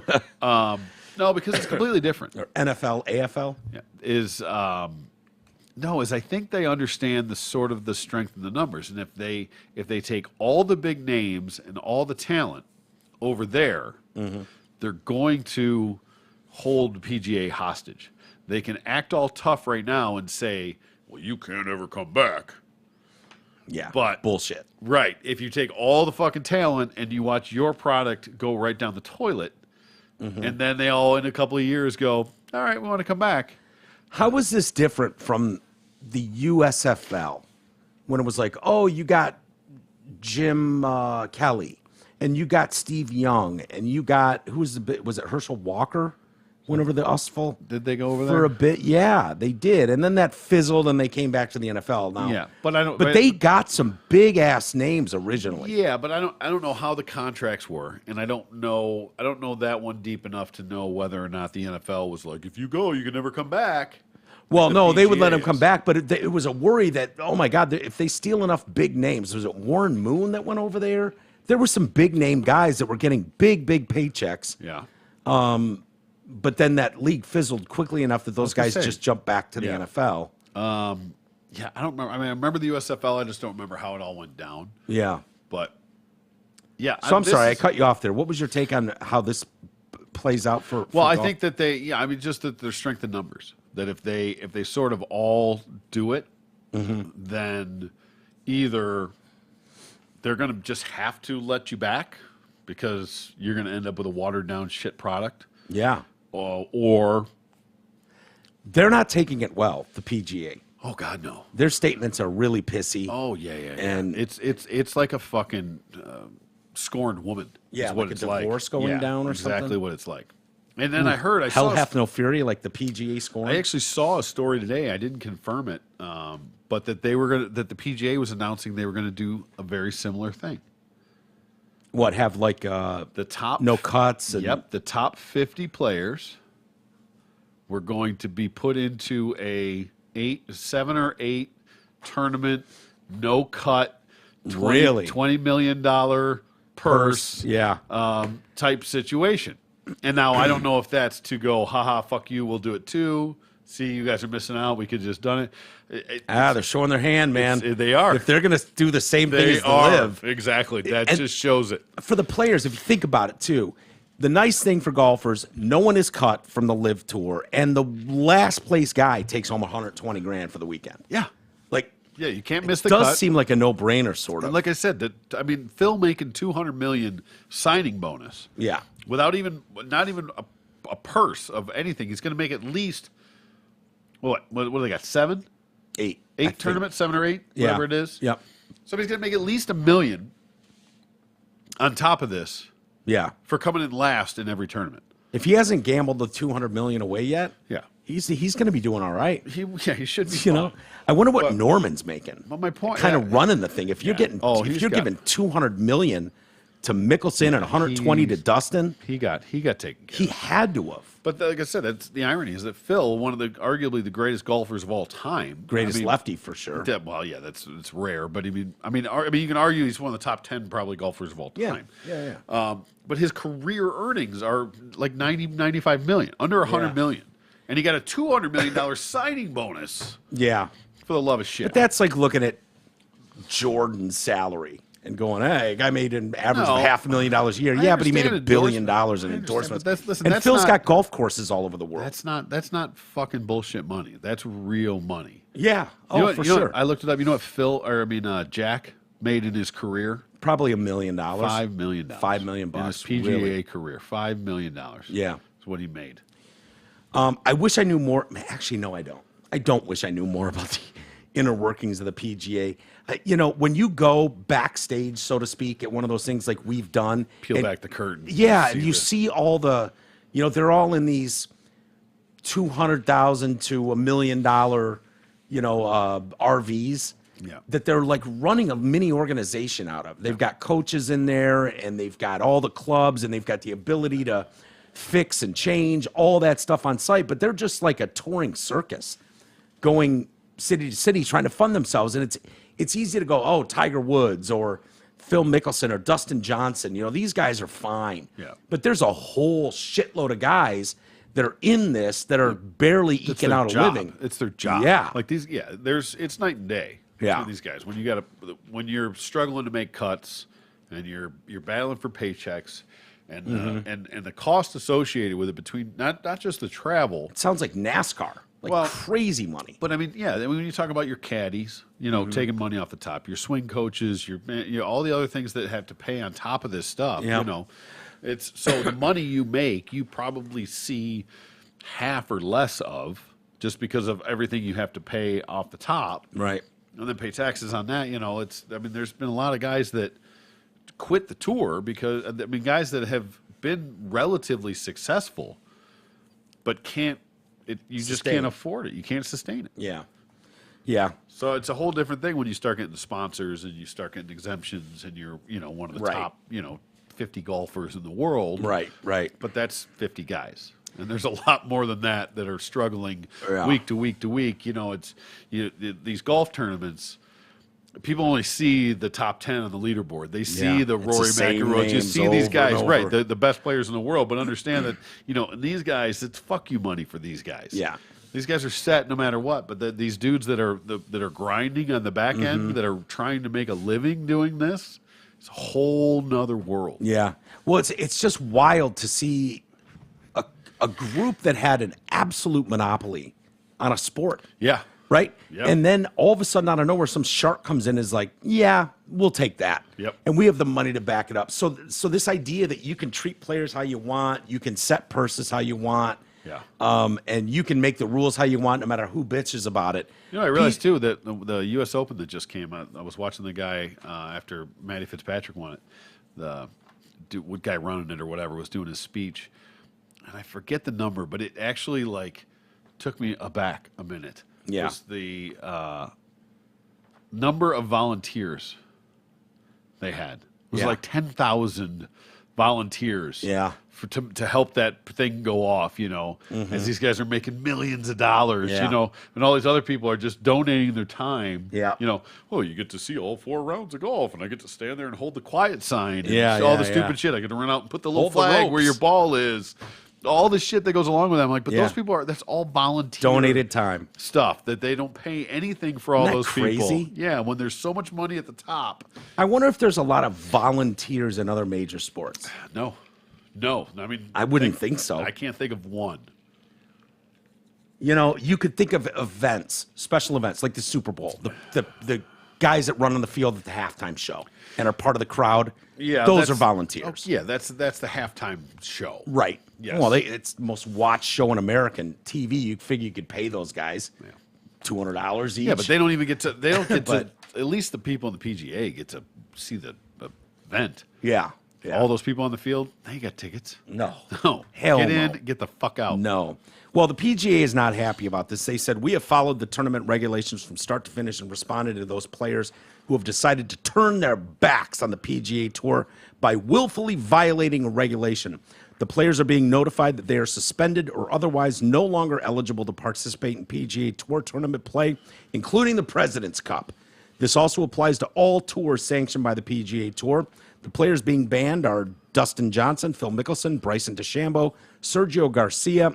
no, because it's completely different. Or NFL, AFL? Yeah, is I think they understand the sort of the strength in the numbers, and if they take all the big names and all the talent over there, they're going to hold PGA hostage. They can act all tough right now and say, "Well, you can't ever come back." Yeah, but bullshit. Right. If you take all the fucking talent and you watch your product go right down the toilet, and then they all in a couple of years go, "All right, we want to come back." How is this different from the USFL when it was like, oh, you got Jim Kelly and you got Steve Young and you got was it Herschel Walker went over the USFL? Did they go over there for a bit? Yeah, they did, and then that fizzled and they came back to the NFL. Now, yeah, but they got some big ass names originally. Yeah, but I don't know how the contracts were, and I don't know that one deep enough to know whether or not the NFL was like, if you go, you can never come back. Well, no, they would let him come back, but it was a worry that, oh my God, if they steal enough big names, was it Warren Moon that went over there? There were some big name guys that were getting big paychecks. Yeah. But then that league fizzled quickly enough that those guys just jumped back to the NFL. Yeah, I don't remember. I mean, I remember the USFL. I just don't remember how it all went down. Yeah. But, yeah. So I'm sorry, I cut you off there. What was your take on how this plays out for Well, I golf? think that just that there's strength in numbers. That if they sort of all do it, then either they're going to just have to let you back because you're going to end up with a watered down shit product. Yeah. Or they're not taking it well, the PGA. Oh God, no. Their statements are really pissy. Oh yeah. And it's like a fucking scorned woman. Yeah, is what like it's a divorce going down or something. Exactly what it's like. And then I Hell hath no fury, like the PGA scoring. I actually saw a story today. I didn't confirm it, but that that the PGA was announcing they were going to do a very similar thing. What, have like the top no cuts? And, Yep, the top 50 players were going to be put into a 7 or 8 tournament, no cut, $20 million purse, type situation. And now I don't know if that's to go, haha, fuck you, we'll do it too. See, you guys are missing out. We could have just done it. They're showing their hand, man. They are. If they're going to do the same thing as the live. Exactly. That just shows it. For the players, if you think about it too, the nice thing for golfers, no one is cut from the live tour, and the last place guy takes home $120,000 for the weekend. Yeah. Yeah, you can't miss the cut. cut. It does seem like a no-brainer, sort of. And like I said, Phil making $200 million signing bonus. Yeah. Without not even a purse of anything. He's going to make at least, what do they got, 7? 8. 8 tournaments, 7 or 8, whatever it is. Yep. So he's going to make at least $1 million on top of this. Yeah. For coming in last in every tournament. If he hasn't gambled the $200 million away yet, yeah, he's going to be doing all right. He should be. You know, I wonder what Norman's making. Well, my point, kind of running the thing. If you're giving $200 million to Mickelson and 120 to Dustin, he got taken care of. He had to have. But like I said, that's the irony is that Phil, one of the arguably the greatest golfers of all time, greatest lefty for sure. Well, yeah, it's rare, but I mean, you can argue he's one of the top 10 probably golfers of all time. Yeah. But his career earnings are like 95 million, under 100 million, and he got a $200 million signing bonus. Yeah, for the love of shit. But that's like looking at Jordan's salary and going, hey, a guy made an average of $500,000 a year. Yeah, but he made $1 billion in endorsements. And Phil's got golf courses all over the world. That's not fucking bullshit money. That's real money. Yeah. For sure. I looked it up. You know what Jack made in his career? Probably $1 million. $5 million. $5 million in his PGA career. $5 million. Yeah. That's what he made. I wish I knew more. Actually, no, I don't. I don't wish I knew more about the inner workings of the PGA. When you go backstage, so to speak, at one of those things like we've done. Peel back the curtain. Yeah, and you see all the, they're all in these $200,000 to $1 million RVs. Yeah. That they're like running a mini organization out of. They've got coaches in there, and they've got all the clubs, and they've got the ability to fix and change all that stuff on site. But they're just like a touring circus, going city to city trying to fund themselves. And it's easy to go, oh, Tiger Woods or Phil Mickelson or Dustin Johnson. These guys are fine. Yeah. But there's a whole shitload of guys that are in this that are barely eking out a living. It's their job. Yeah. Like these. Yeah. It's night and day. Yeah. For these guys, when you're struggling to make cuts and you're battling for paychecks, and and the cost associated with it, between not just the travel. It sounds like NASCAR, crazy money. But I mean, yeah, when you talk about your caddies, taking money off the top, your swing coaches, your all the other things that have to pay on top of this stuff. Yeah. It's so the money you make, you probably see half or less of, just because of everything you have to pay off the top. Right. And then pay taxes on that. There's been a lot of guys that quit the tour because, guys that have been relatively successful, but just can't afford it. You can't sustain it. Yeah. Yeah. So it's a whole different thing when you start getting the sponsors and you start getting exemptions and you're, one of the top, 50 golfers in the world. Right. Right. But that's 50 guys. And there's a lot more than that are struggling week to week to week. These golf tournaments, people only see the top 10 on the leaderboard. They see the Rory McIlroy. You see these guys, right, the best players in the world. But understand that, and these guys, it's fuck you money for these guys. Yeah. These guys are set no matter what. But these dudes that are grinding on the back end, that are trying to make a living doing this, it's a whole nother world. Yeah. Well, it's just wild to see a group that had an absolute monopoly on a sport. Yeah. Right? Yep. And then all of a sudden, out of nowhere, some shark comes in and is like, yeah, we'll take that. Yep. And we have the money to back it up. So this idea that you can treat players how you want, you can set purses how you want, and you can make the rules how you want no matter who bitches about it. I realized, too, that the U.S. Open that just came out, I was watching the guy after Matty Fitzpatrick won it, the guy running it or whatever was doing his speech. And I forget the number, but it actually took me aback a minute. Yeah. It was the number of volunteers they had. It was like 10,000 volunteers. Yeah. To help that thing go off, as these guys are making millions of dollars, and all these other people are just donating their time. Yeah. You get to see all 4 rounds of golf, and I get to stand there and hold the quiet sign. And all the stupid shit. I get to run out and put the little Hold the flag ropes. where your ball is. All the shit that goes along with that. I'm like, but Yeah. those people that's all volunteer Donated time. stuff that they don't pay anything for all Isn't that those crazy? people. Yeah, when there's so much money at the top. I wonder if there's a lot of volunteers in other major sports. No. I mean, I wouldn't think so. I can't think of one. You could think of events, special events like the Super Bowl, the guys that run on the field at the halftime show and are part of the crowd. Yeah, those are volunteers. Yeah, that's the halftime show. Right. Yes. Well, it's the most watched show in American TV. You figure you could pay those guys $200 each. Yeah, but they don't even get to. They don't get But- to. At least the people in the PGA get to see the event. Yeah. All those people on the field, they got tickets. No. No. Hell get no. in, get the fuck out. No. Well, the PGA is not happy about this. They said, we have followed the tournament regulations from start to finish and responded to those players who have decided to turn their backs on the PGA Tour by willfully violating a regulation. The players are being notified that they are suspended or otherwise no longer eligible to participate in PGA Tour tournament play, including the President's Cup. This also applies to all tours sanctioned by the PGA Tour. The players being banned are Dustin Johnson, Phil Mickelson, Bryson DeChambeau, Sergio Garcia.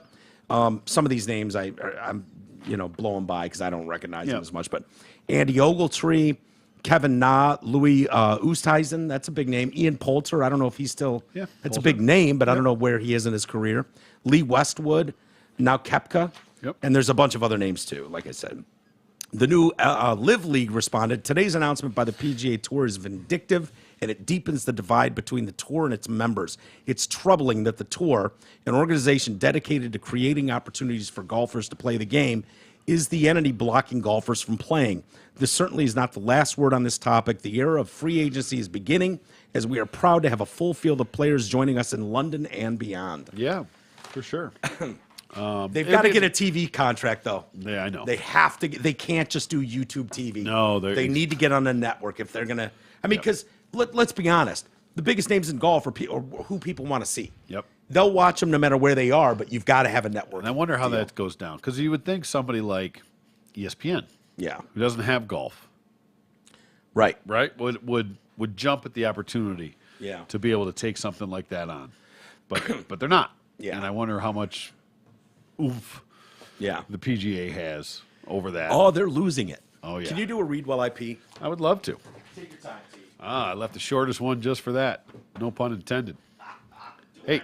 Some of these names I'm blowing by because I don't recognize them as much. But Andy Ogletree, Kevin Na, Louis Oosthuizen, that's a big name. Ian Poulter, I don't know if he's still. Yeah, that's Poulter. a big name, but I don't know where he is in his career. Lee Westwood, now Koepka, and there's a bunch of other names too. Like I said. The new Live League responded, today's announcement by the PGA Tour is vindictive and it deepens the divide between the Tour and its members. It's troubling that the Tour, an organization dedicated to creating opportunities for golfers to play the game, is the entity blocking golfers from playing. This certainly is not the last word on this topic. The era of free agency is beginning, as we are proud to have a full field of players joining us in London and beyond. Yeah, for sure. They've got to get a TV contract, though. Yeah, I know. They have to. They can't just do YouTube TV. No, they need to get on a network if they're gonna. I mean, because let's be honest, the biggest names in golf are who people want to see. Yep. They'll watch them no matter where they are, but you've got to have a network. And I wonder how that goes down, because you would think somebody like ESPN, who doesn't have golf, right, would jump at the opportunity, to be able to take something like that on, but they're not. Yeah. And I wonder how much oomph the PGA has over that. Oh, they're losing it. Oh, yeah. Can you do a read while I pee? I would love to. Take your time, T. I left the shortest one just for that. No pun intended. Hey,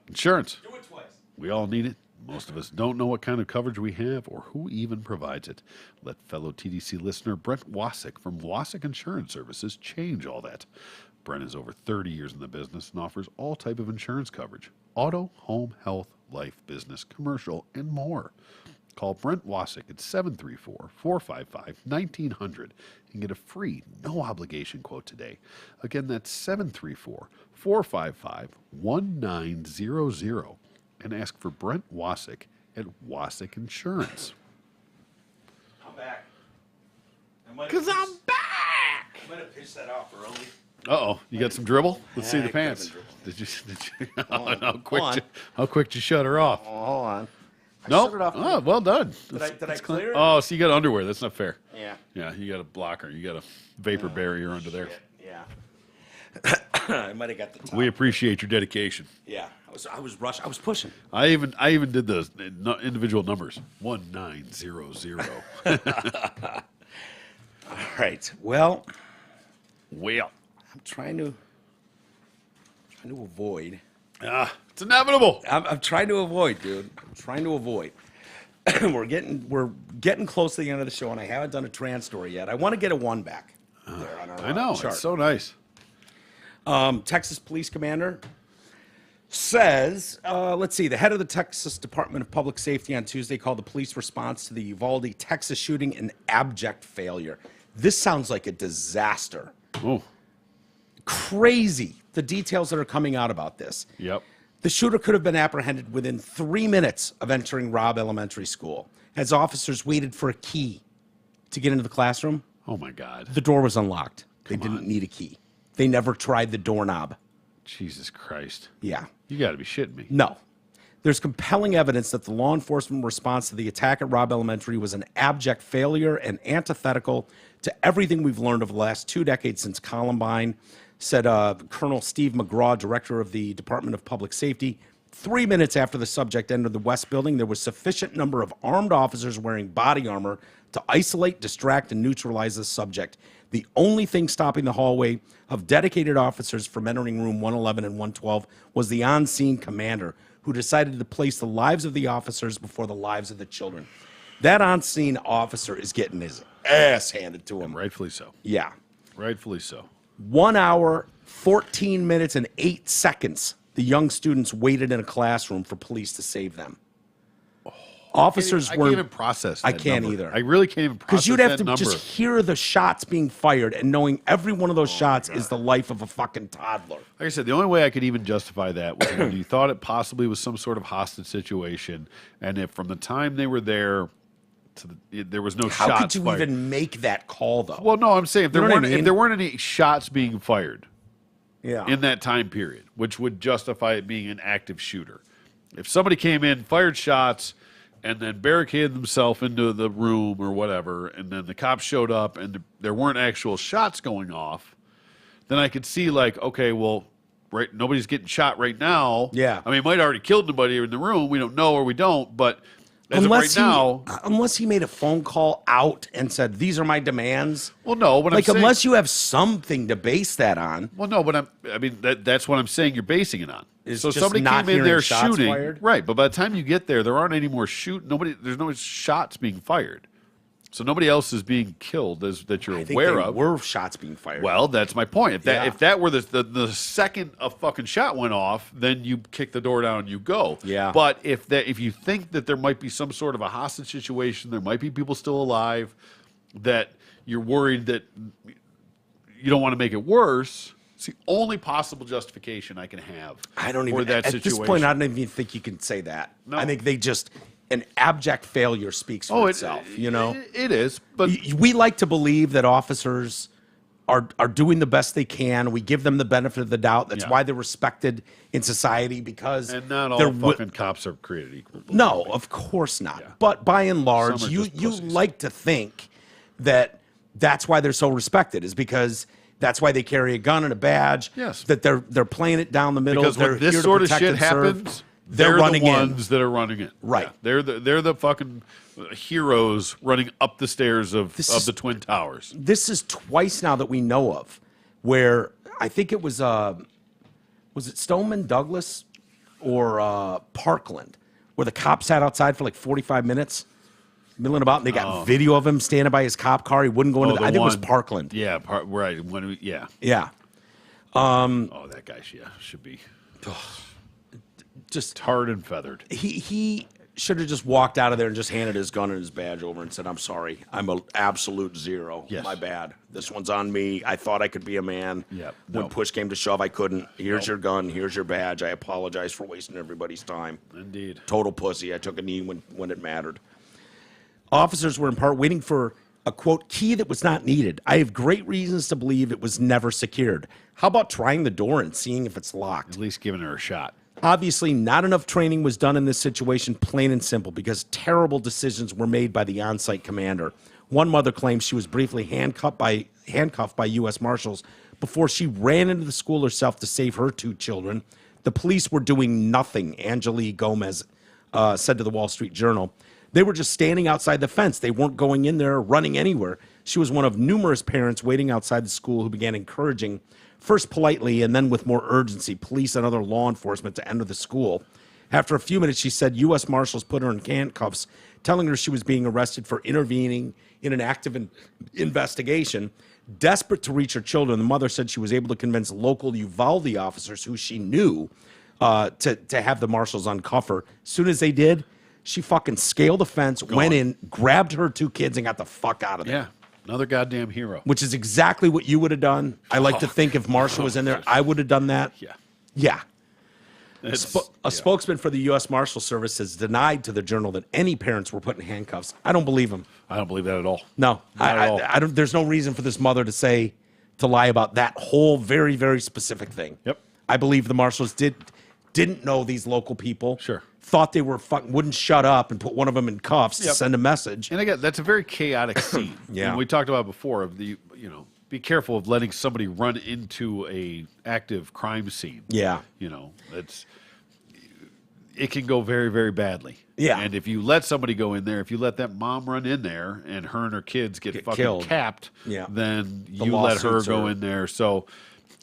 insurance. Do it twice. We all need it. Most of us don't know what kind of coverage we have or who even provides it. Let fellow TDC listener Brent Wasik from Wasik Insurance Services change all that. Brent is over 30 years in the business and offers all type of insurance coverage. Auto, home, health, life, business, commercial, and more. Call Brent Wasik at 734-455-1900 and get a free, no-obligation quote today. Again, that's 734-455-1900 and ask for Brent Wasik at Wasik Insurance. I'm back. Because I'm back! I might have pitched that off early. Uh-oh, you got some dribble? Let's see the pants. Did you how quick did you shut her off? Oh, hold on. No. Oh, well done. Did I clear it? Oh, so you got underwear. That's not fair. Yeah. Yeah, you got a blocker. You got a vapor barrier under there. Yeah. I might have got the top. We appreciate your dedication. Yeah. I was rushing. I was pushing. I even did the individual numbers. 1900. All right. Well, I'm trying to avoid. It's inevitable. I'm trying to avoid, dude. I'm trying to avoid. We're getting close to the end of the show, and I haven't done a trans story yet. I want to get a one back there on our I know. chart. It's so nice. Texas police commander says, let's see, the head of the Texas Department of Public Safety on Tuesday called the police response to the Uvalde, Texas shooting an abject failure. This sounds like a disaster. Oh. Crazy, the details that are coming out about this. Yep. The shooter could have been apprehended within 3 minutes of entering Robb Elementary School as officers waited for a key to get into the classroom. Oh, my God. The door was unlocked. They didn't need a key. They never tried the doorknob. Jesus Christ. Yeah. You got to be shitting me. No. There's compelling evidence that the law enforcement response to the attack at Robb Elementary was an abject failure and antithetical to everything we've learned over the last 2 decades since Columbine, said Colonel Steve McGraw, director of the Department of Public Safety. 3 minutes after the subject entered the West Building, there was sufficient number of armed officers wearing body armor to isolate, distract, and neutralize the subject. The only thing stopping the hallway of dedicated officers from entering room 111 and 112 was the on-scene commander, who decided to place the lives of the officers before the lives of the children. That on-scene officer is getting his ass handed to him. And rightfully so. Yeah. Rightfully so. 1 hour, 14 minutes, and 8 seconds, the young students waited in a classroom for police to save them. Officers I were. can't even process that I can't number. either. I really can't even process Because you'd have to number. just hear the shots being fired and knowing every one of those shots is the life of a fucking toddler. Like I said, the only way I could even justify that was when you thought it possibly was some sort of hostage situation, and if from the time they were there to there was no How shots could you fired. even make that call, though? Well, no, I'm saying if there You know what weren't I mean? if there weren't any shots being fired Yeah. in that time period, which would justify it being an active shooter. If somebody came in, fired shots, and then barricaded themselves into the room or whatever, and then the cops showed up and there weren't actual shots going off, then I could see, like, okay, well, right, nobody's getting shot right now. Yeah. I mean, it might have already killed somebody in the room. We don't know or we don't, but as of right now... Unless he made a phone call out and said, these are my demands. Well, no, but like, I'm saying... unless you have something to base that on. Well, no, but I mean, that's what I'm saying you're basing it on. Is So just somebody not came in there hearing shots shooting, fired? right? But by the time you get there, there aren't any more there's no shots being fired, so nobody else is being killed that you're I think aware they of. were shots being fired. Well, that's my point. Yeah. If that were the second a fucking shot went off, then you kick the door down and you go. Yeah. But if you think that there might be some sort of a hostage situation, there might be people still alive, that you're worried that you don't want to make it worse. It's the only possible justification I can have. I don't even, for that at situation. this point, I don't even think you can say that. No. I think an abject failure speaks for itself, It is, but We like to believe that officers are doing the best they can. We give them the benefit of the doubt. That's why they're respected in society, because and not all fucking cops are created equal. No, of course not. Yeah. But by and large, you like to think that that's why they're so respected, is because that's why they carry a gun and a badge. Yes. That they're playing it down the middle. Because when this sort of shit happens, they're the ones that are running it. Right. Yeah. They're the fucking heroes running up the stairs of the Twin Towers. This is twice now that we know of where I think it was it Stoneman Douglas or Parkland, where the cop sat outside for like 45 minutes, milling about, and they got video of him standing by his cop car. He wouldn't go into I think it was Parkland. Yeah, right. Yeah. That guy should be just tarred and feathered. He should have just walked out of there and just handed his gun and his badge over and said, "I'm sorry, I'm an absolute zero. Yes. My bad. This one's on me. I thought I could be a man. Yep. When push came to shove, I couldn't. Here's your gun. Here's your badge. I apologize for wasting everybody's time. Indeed. Total pussy. I took a knee when it mattered." Officers were in part waiting for a, quote, key that was not needed. I have great reasons to believe it was never secured. How about trying the door and seeing if it's locked? At least giving her a shot. Obviously, not enough training was done in this situation, plain and simple, because terrible decisions were made by the on-site commander. One mother claims she was briefly handcuffed by U.S. Marshals before she ran into the school herself to save her 2 children. The police were doing nothing, Angelique Gomez said to the Wall Street Journal. They were just standing outside the fence. They weren't going in there or running anywhere. She was one of numerous parents waiting outside the school who began encouraging, first politely and then with more urgency, police and other law enforcement to enter the school. After a few minutes, she said U.S. Marshals put her in handcuffs, telling her she was being arrested for intervening in an active investigation. Desperate to reach her children, the mother said she was able to convince local Uvalde officers who she knew to have the marshals uncuff her. As soon as they did, she fucking scaled the fence, went in, grabbed her 2 kids, and got the fuck out of there. Yeah, another goddamn hero. Which is exactly what you would have done. I like to think if Marshall was in there, I would have done that. Yeah. Yeah. A spokesman for the U.S. Marshal Service has denied to the Journal that any parents were put in handcuffs. I don't believe him. I don't believe that at all. No, I don't. There's no reason for this mother to lie about that whole very, very specific thing. Yep. I believe the marshals didn't know these local people. Sure. Thought they were wouldn't shut up and put one of them in cuffs to send a message. And again, that's a very chaotic scene. Yeah. And we talked about before of be careful of letting somebody run into a active crime scene. Yeah. It can go very, very badly. Yeah. And if you let somebody go in there, if you let that mom run in there and her and her kids get fucking killed. capped, then you let her go in there. So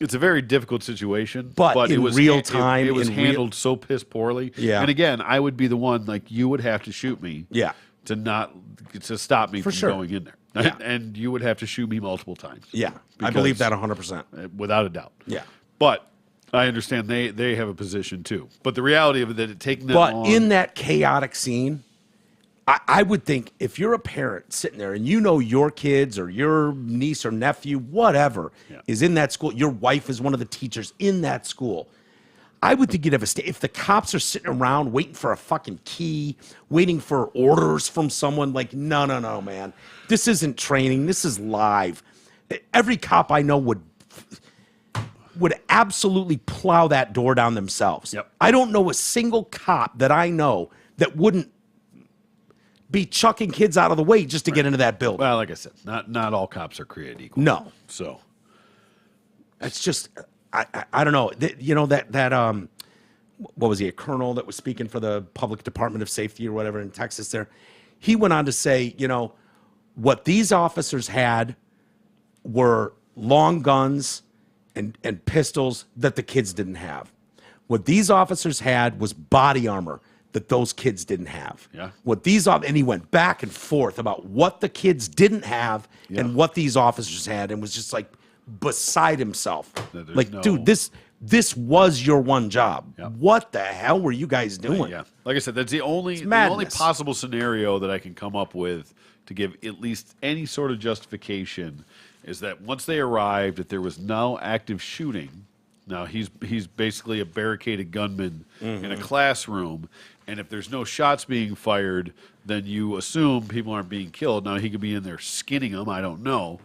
it's a very difficult situation. But it in was real time, it was handled so piss poorly. Yeah. And again, I would be the one, like, you would have to shoot me. Yeah. To stop me from sure. going in there. Yeah. And you would have to shoot me multiple times. Yeah. I believe that 100%. Without a doubt. Yeah. But I understand they have a position too. But the reality of it, that it taking that long. But in that chaotic scene, I would think if you're a parent sitting there and you know your kids or your niece or nephew, whatever, is in that school, your wife is one of the teachers in that school, I would think you'd have if the cops are sitting around waiting for a fucking key, waiting for orders from someone, like, no, man. This isn't training. This is live. Every cop I know would absolutely plow that door down themselves. Yep. I don't know a single cop that I know that wouldn't be chucking kids out of the way just to get into that building. Well, like I said, not all cops are created equal. No. So it's just, I don't know. That what was he, a colonel that was speaking for the Public Department of Safety or whatever in Texas there? He went on to say, what these officers had were long guns and pistols that the kids didn't have. What these officers had was body armor that those kids didn't have. Yeah. And he went back and forth about what the kids didn't have and what these officers had, and was just like beside himself. Dude, this was your one job. Yep. What the hell were you guys doing? Yeah. Like I said, that's the only possible scenario that I can come up with to give at least any sort of justification is that once they arrived, that there was no active shooting. Now he's basically a barricaded gunman in a classroom, and if there's no shots being fired, then you assume people aren't being killed. Now he could be in there skinning them, I don't know,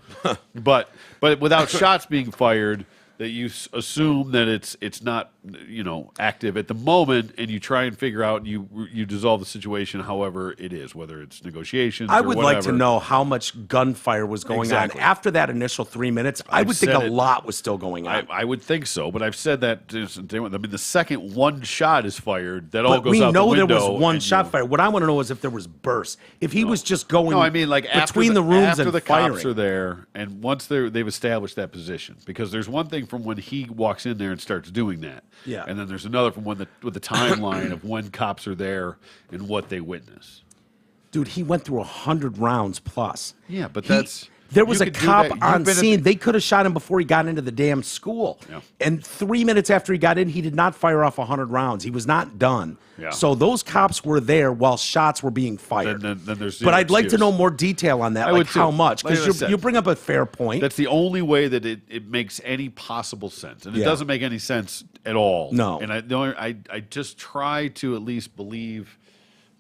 but without shots being fired, that you assume that it's not active at the moment, and you try and figure out, and you dissolve the situation however it is, whether it's negotiations. I would or like whatever. to know how much gunfire was going on after that initial 3 minutes. I would think a lot was still going on. I would think so, but I've said that. I mean, the second one shot is fired, that all But goes we out the know window. there was one shot fired. What I want to know is if there was bursts. If he was just going No, I mean, like between the rooms after and the firing. cops are there, and once they've established that position, because there's one thing from when he walks in there and starts doing that, and then there's another from with the timeline of when cops are there and what they witness. Dude, he went through 100 rounds plus. Yeah, but that's. There was you a could do cop that. You've on been at scene. They could have shot him before he got into the damn school. Yeah. And 3 minutes after he got in, he did not fire off 100 rounds. He was not done. Yeah. So those cops were there while shots were being fired. Then there's but I'd like to excuse. know more detail on that, I like would too. how much. Like I Because said, you bring up a fair point. That's the only way that it makes any possible sense, and it Yeah. doesn't make any sense at all. No. And I just try to at least believe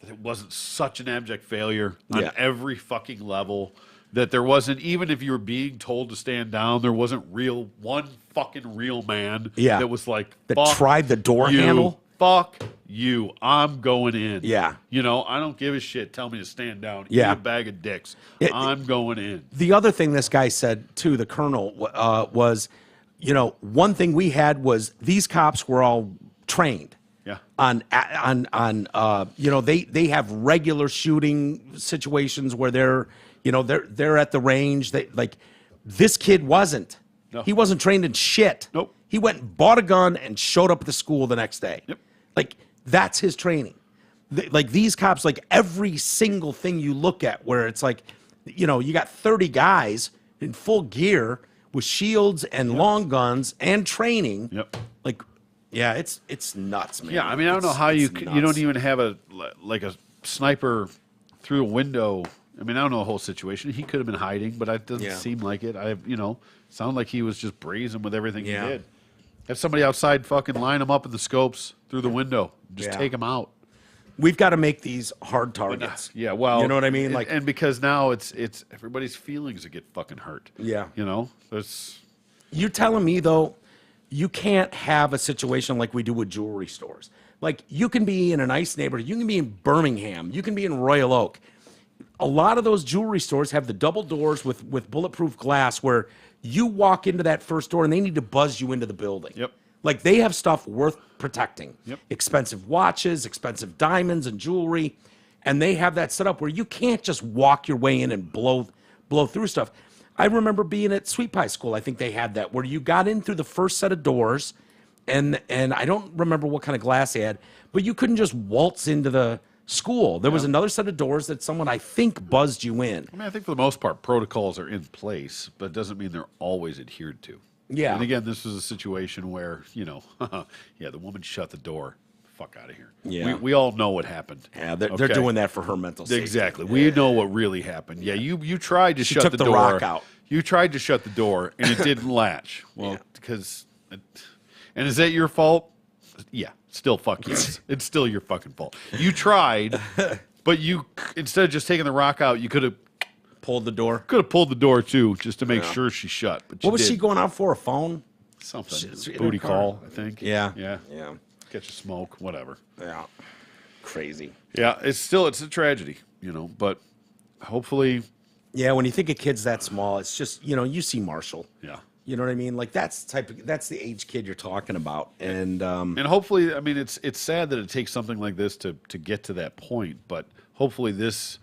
that it wasn't such an abject failure on Yeah. every fucking level. That there wasn't, even if you were being told to stand down, there wasn't one fucking real man that was like, that fuck tried the door you, handle. Fuck you, I'm going in. Yeah. I don't give a shit. Tell me to stand down. Yeah. Eat a bag of dicks. I'm going in. The other thing this guy said to the colonel was, one thing we had was these cops were all trained. Yeah. They have regular shooting situations where they're at the range. This kid wasn't. No. He wasn't trained in shit. Nope. He went and bought a gun and showed up at the school the next day. Yep. That's his training. These cops, every single thing you look at where it's you got 30 guys in full gear with shields and long guns and training. Yep. Yeah, it's nuts, man. Yeah, I mean, I don't know how you don't even have a sniper through a window. I mean, I don't know the whole situation. He could have been hiding, but it doesn't seem like it. Sounded like he was just brazen with everything he did. Have somebody outside fucking line him up in the scopes through the window. Just take him out. We've got to make these hard targets. Yeah, well, you know what I mean. And because now it's everybody's feelings that get fucking hurt. Yeah, that's. You telling me though? You can't have a situation like we do with jewelry stores. You can be in a nice neighborhood. You can be in Birmingham. You can be in Royal Oak. A lot of those jewelry stores have the double doors with bulletproof glass where you walk into that first door and they need to buzz you into the building. Yep. They have stuff worth protecting. Yep. Expensive watches, expensive diamonds and jewelry. And they have that set up where you can't just walk your way in and blow through stuff. I remember being at Sweet Pie School. I think they had that where you got in through the first set of doors, and I don't remember what kind of glass they had, but you couldn't just waltz into the school. There was another set of doors that someone, I think, buzzed you in. I mean, I think for the most part, protocols are in place, but it doesn't mean they're always adhered to. Yeah. And again, this was a situation where, the woman shut the door. Fuck out of here. Yeah. We all know what happened. Yeah, they're doing that for her mental safety. Exactly. We know what really happened. Yeah, you tried to shut took the the door. rock out. You tried to shut the door, and it didn't latch. Well, because... And is that your fault? Yeah, still fuck yes. It's still your fucking fault. You tried, but you, instead of just taking the rock out, you could have pulled the door. Could have pulled the door, too, just to make sure she shut. But what was she going out for, a phone? Something. In Booty her car. call, I think. Yeah. Catch a smoke, whatever. Yeah. Crazy. Yeah, it's a tragedy, but hopefully. Yeah, when you think of kids that small, it's just, you see Marshall. Yeah. You know what I mean? That's the age kid you're talking about. And hopefully, I mean, it's sad that it takes something like this to get to that point, but hopefully this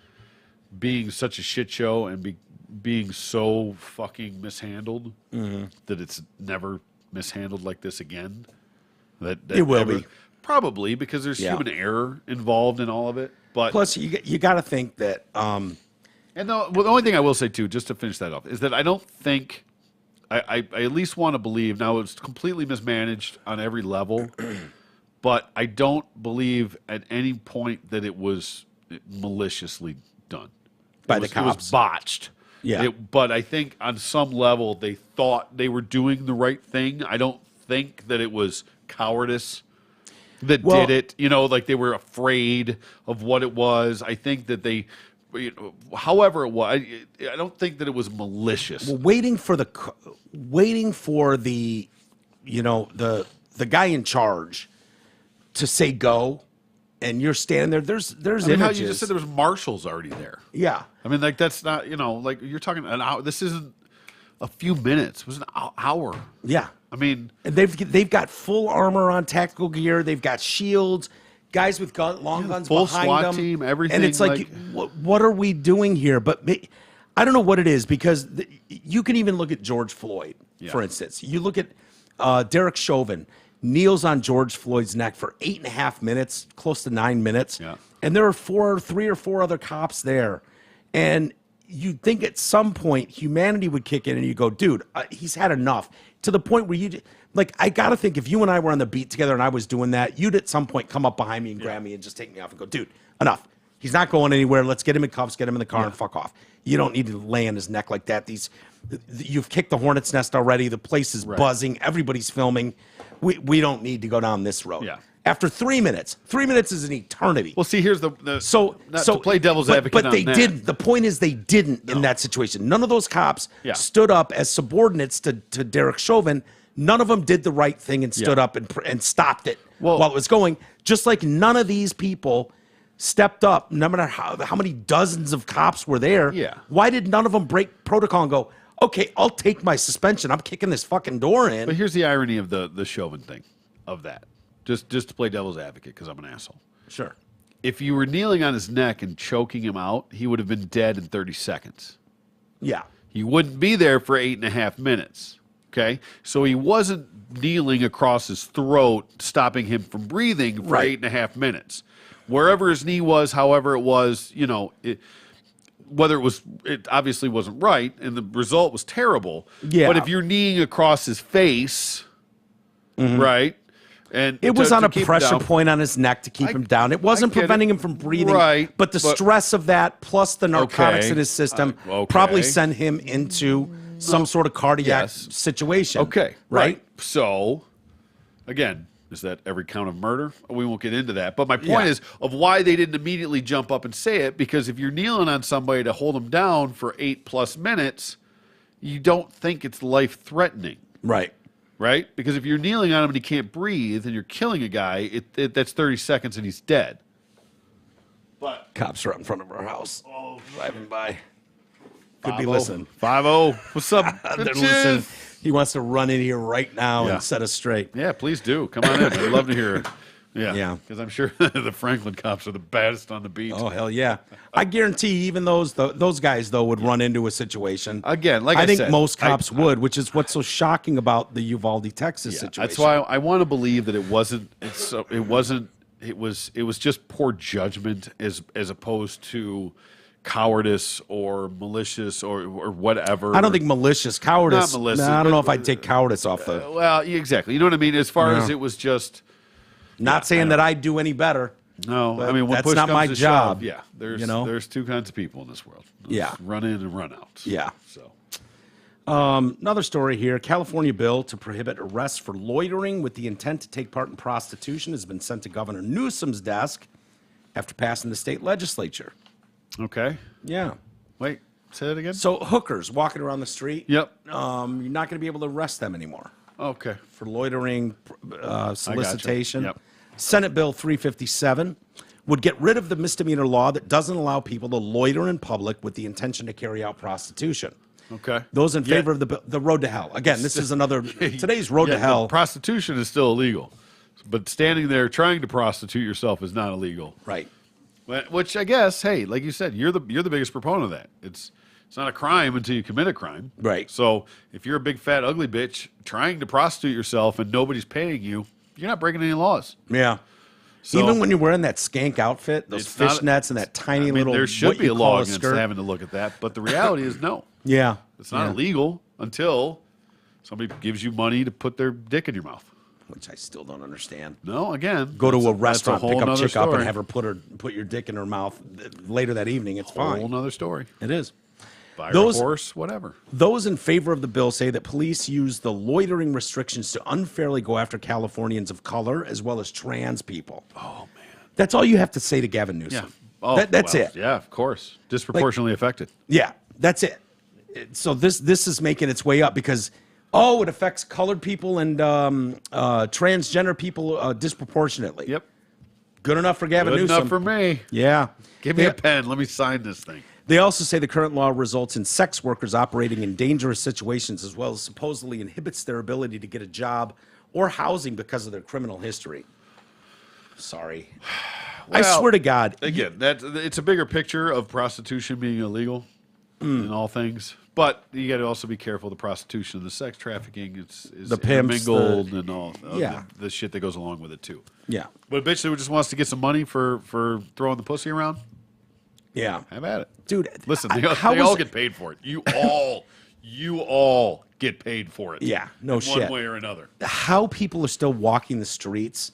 being such a shit show and being so fucking mishandled that it's never mishandled like this again. That it will be. Probably because there's human error involved in all of it. But plus, you got to think that. And the only thing I will say too, just to finish that off, is that I don't think I at least want to believe now it's completely mismanaged on every level, but I don't believe at any point that it was maliciously done by the cops. It was botched. Yeah. But I think on some level they thought they were doing the right thing. I don't think that it was cowardice that did it. You know, like they were afraid of what it was. I think that they, however it was, I don't think that it was malicious. Well, waiting for the the guy in charge to say go, and you're standing there. There's I mean, images. how you just said there was marshals already there. Yeah. I mean, like that's not, like you're talking an hour. This isn't a few minutes. It was an hour. Yeah. I mean, and they've got full armor on, tactical gear. They've got shields, guys with long guns full behind SWAT them. team, everything. And it's like what are we doing here? But I don't know what it is, because you can even look at George Floyd, for instance. You look at Derek Chauvin kneels on George Floyd's neck for 8.5 minutes, close to 9 minutes. Yeah. And there are 3 or 4 other cops there. And you'd think at some point humanity would kick in and you go, dude, he's had enough. To the point where I got to think if you and I were on the beat together and I was doing that, you'd at some point come up behind me and grab me and just take me off and go, dude, enough. He's not going anywhere. Let's get him in cuffs, get him in the car and fuck off. You don't need to lay on his neck like that. You've kicked the hornet's nest already. The place is buzzing. Everybody's filming. We don't need to go down this road. Yeah. After 3 minutes, 3 minutes is an eternity. Well, see, here's to play devil's advocate. But on they that. didn't. The point is they didn't in that situation. None of those cops stood up as subordinates to Derek Chauvin. None of them did the right thing and stood up and stopped it while it was going. Just like none of these people stepped up, no matter how many dozens of cops were there. Yeah. Why did none of them break protocol and go, okay, I'll take my suspension. I'm kicking this fucking door in. But here's the irony of the Chauvin thing, of that. Just to play devil's advocate, because I'm an asshole. Sure. If you were kneeling on his neck and choking him out, he would have been dead in 30 seconds. Yeah. He wouldn't be there for 8.5 minutes. Okay? So he wasn't kneeling across his throat, stopping him from breathing for 8.5 minutes. Wherever his knee was, however it was, it obviously wasn't right, and the result was terrible. Yeah. But if you're kneeing across his face, right? And it was on a pressure point on his neck to keep him down. It wasn't preventing him from breathing. Right, but the stress of that plus the narcotics in his system probably sent him into some sort of cardiac situation. Okay. Right? So, again, is that every count of murder? We won't get into that. But my point is of why they didn't immediately jump up and say it, because if you're kneeling on somebody to hold them down for 8+ minutes, you don't think it's life-threatening. Right. Right? Because if you're kneeling on him and he can't breathe and you're killing a guy, that's 30 seconds and he's dead. But cops are out in front of our house. Driving by. Could be listening. 5-0. What's up? They're listening. He wants to run in here right now and set us straight. Yeah, please do. Come on in. I'd love to hear it. Yeah. Because I'm sure the Franklin cops are the baddest on the beat. Oh, hell yeah. I guarantee even those guys, though, would run into a situation. Again, like I think said, most cops would, which is what's so shocking about the Uvalde, Texas situation. That's why I want to believe that it wasn't. It was just poor judgment as opposed to cowardice or malicious or whatever. I don't think malicious. Cowardice. Not malicious. I don't know if I'd take cowardice off the. Well, exactly. You know what I mean? As far as it was just. Not saying that I do any better. No, I mean, when that's push not comes my to job. Shove, there's two kinds of people in this world. There's run in and run out. Yeah. So, another story here: California bill to prohibit arrests for loitering with the intent to take part in prostitution has been sent to Governor Newsom's desk after passing the state legislature. Okay. Yeah. Wait. Say that again. So hookers walking around the street. Yep. You're not going to be able to arrest them anymore. Okay. For loitering, solicitation. Yep. Senate Bill 357 would get rid of the misdemeanor law that doesn't allow people to loiter in public with the intention to carry out prostitution. Okay. Those in favor of the road to hell. Again, this is another today's road to hell. Prostitution is still illegal, but standing there trying to prostitute yourself is not illegal. Right. Which I guess, hey, like you said, you're the biggest proponent of that. It's not a crime until you commit a crime. Right. So if you're a big fat ugly bitch trying to prostitute yourself and nobody's paying you, you're not breaking any laws. Yeah. So, even when you're wearing that skank outfit, those fishnets and that tiny little, there should be a law against skirt. having to look at that, but the reality is no. Yeah. It's not illegal until somebody gives you money to put their dick in your mouth. Which I still don't understand. No, again, go to a restaurant, pick up chick story. up, and have her put your dick in her mouth later that evening. It's fine. Whole nother story. It is. Buy her a horse, whatever. Those in favor of the bill say that police use the loitering restrictions to unfairly go after Californians of color as well as trans people. Oh, man. That's all you have to say to Gavin Newsom. Yeah. Oh, that's it. Yeah, of course. Disproportionately affected. Yeah, that's it. So this is making its way up because, it affects colored people and transgender people disproportionately. Yep. Good enough for Gavin Newsom. Good enough for me. Yeah. Give me a pen. Let me sign this thing. They also say the current law results in sex workers operating in dangerous situations as well as supposedly inhibits their ability to get a job or housing because of their criminal history. Sorry. I swear to God. Again, it's a bigger picture of prostitution being illegal in all things. But you got to also be careful. The prostitution and the sex trafficking is the pimps, mingled and all the shit that goes along with it too. Yeah. But eventually, just wants to get some money for throwing the pussy around. Yeah. Have at it, dude. Listen, they all get paid for it. You all get paid for it. Yeah. No shit. One way or another. How people are still walking the streets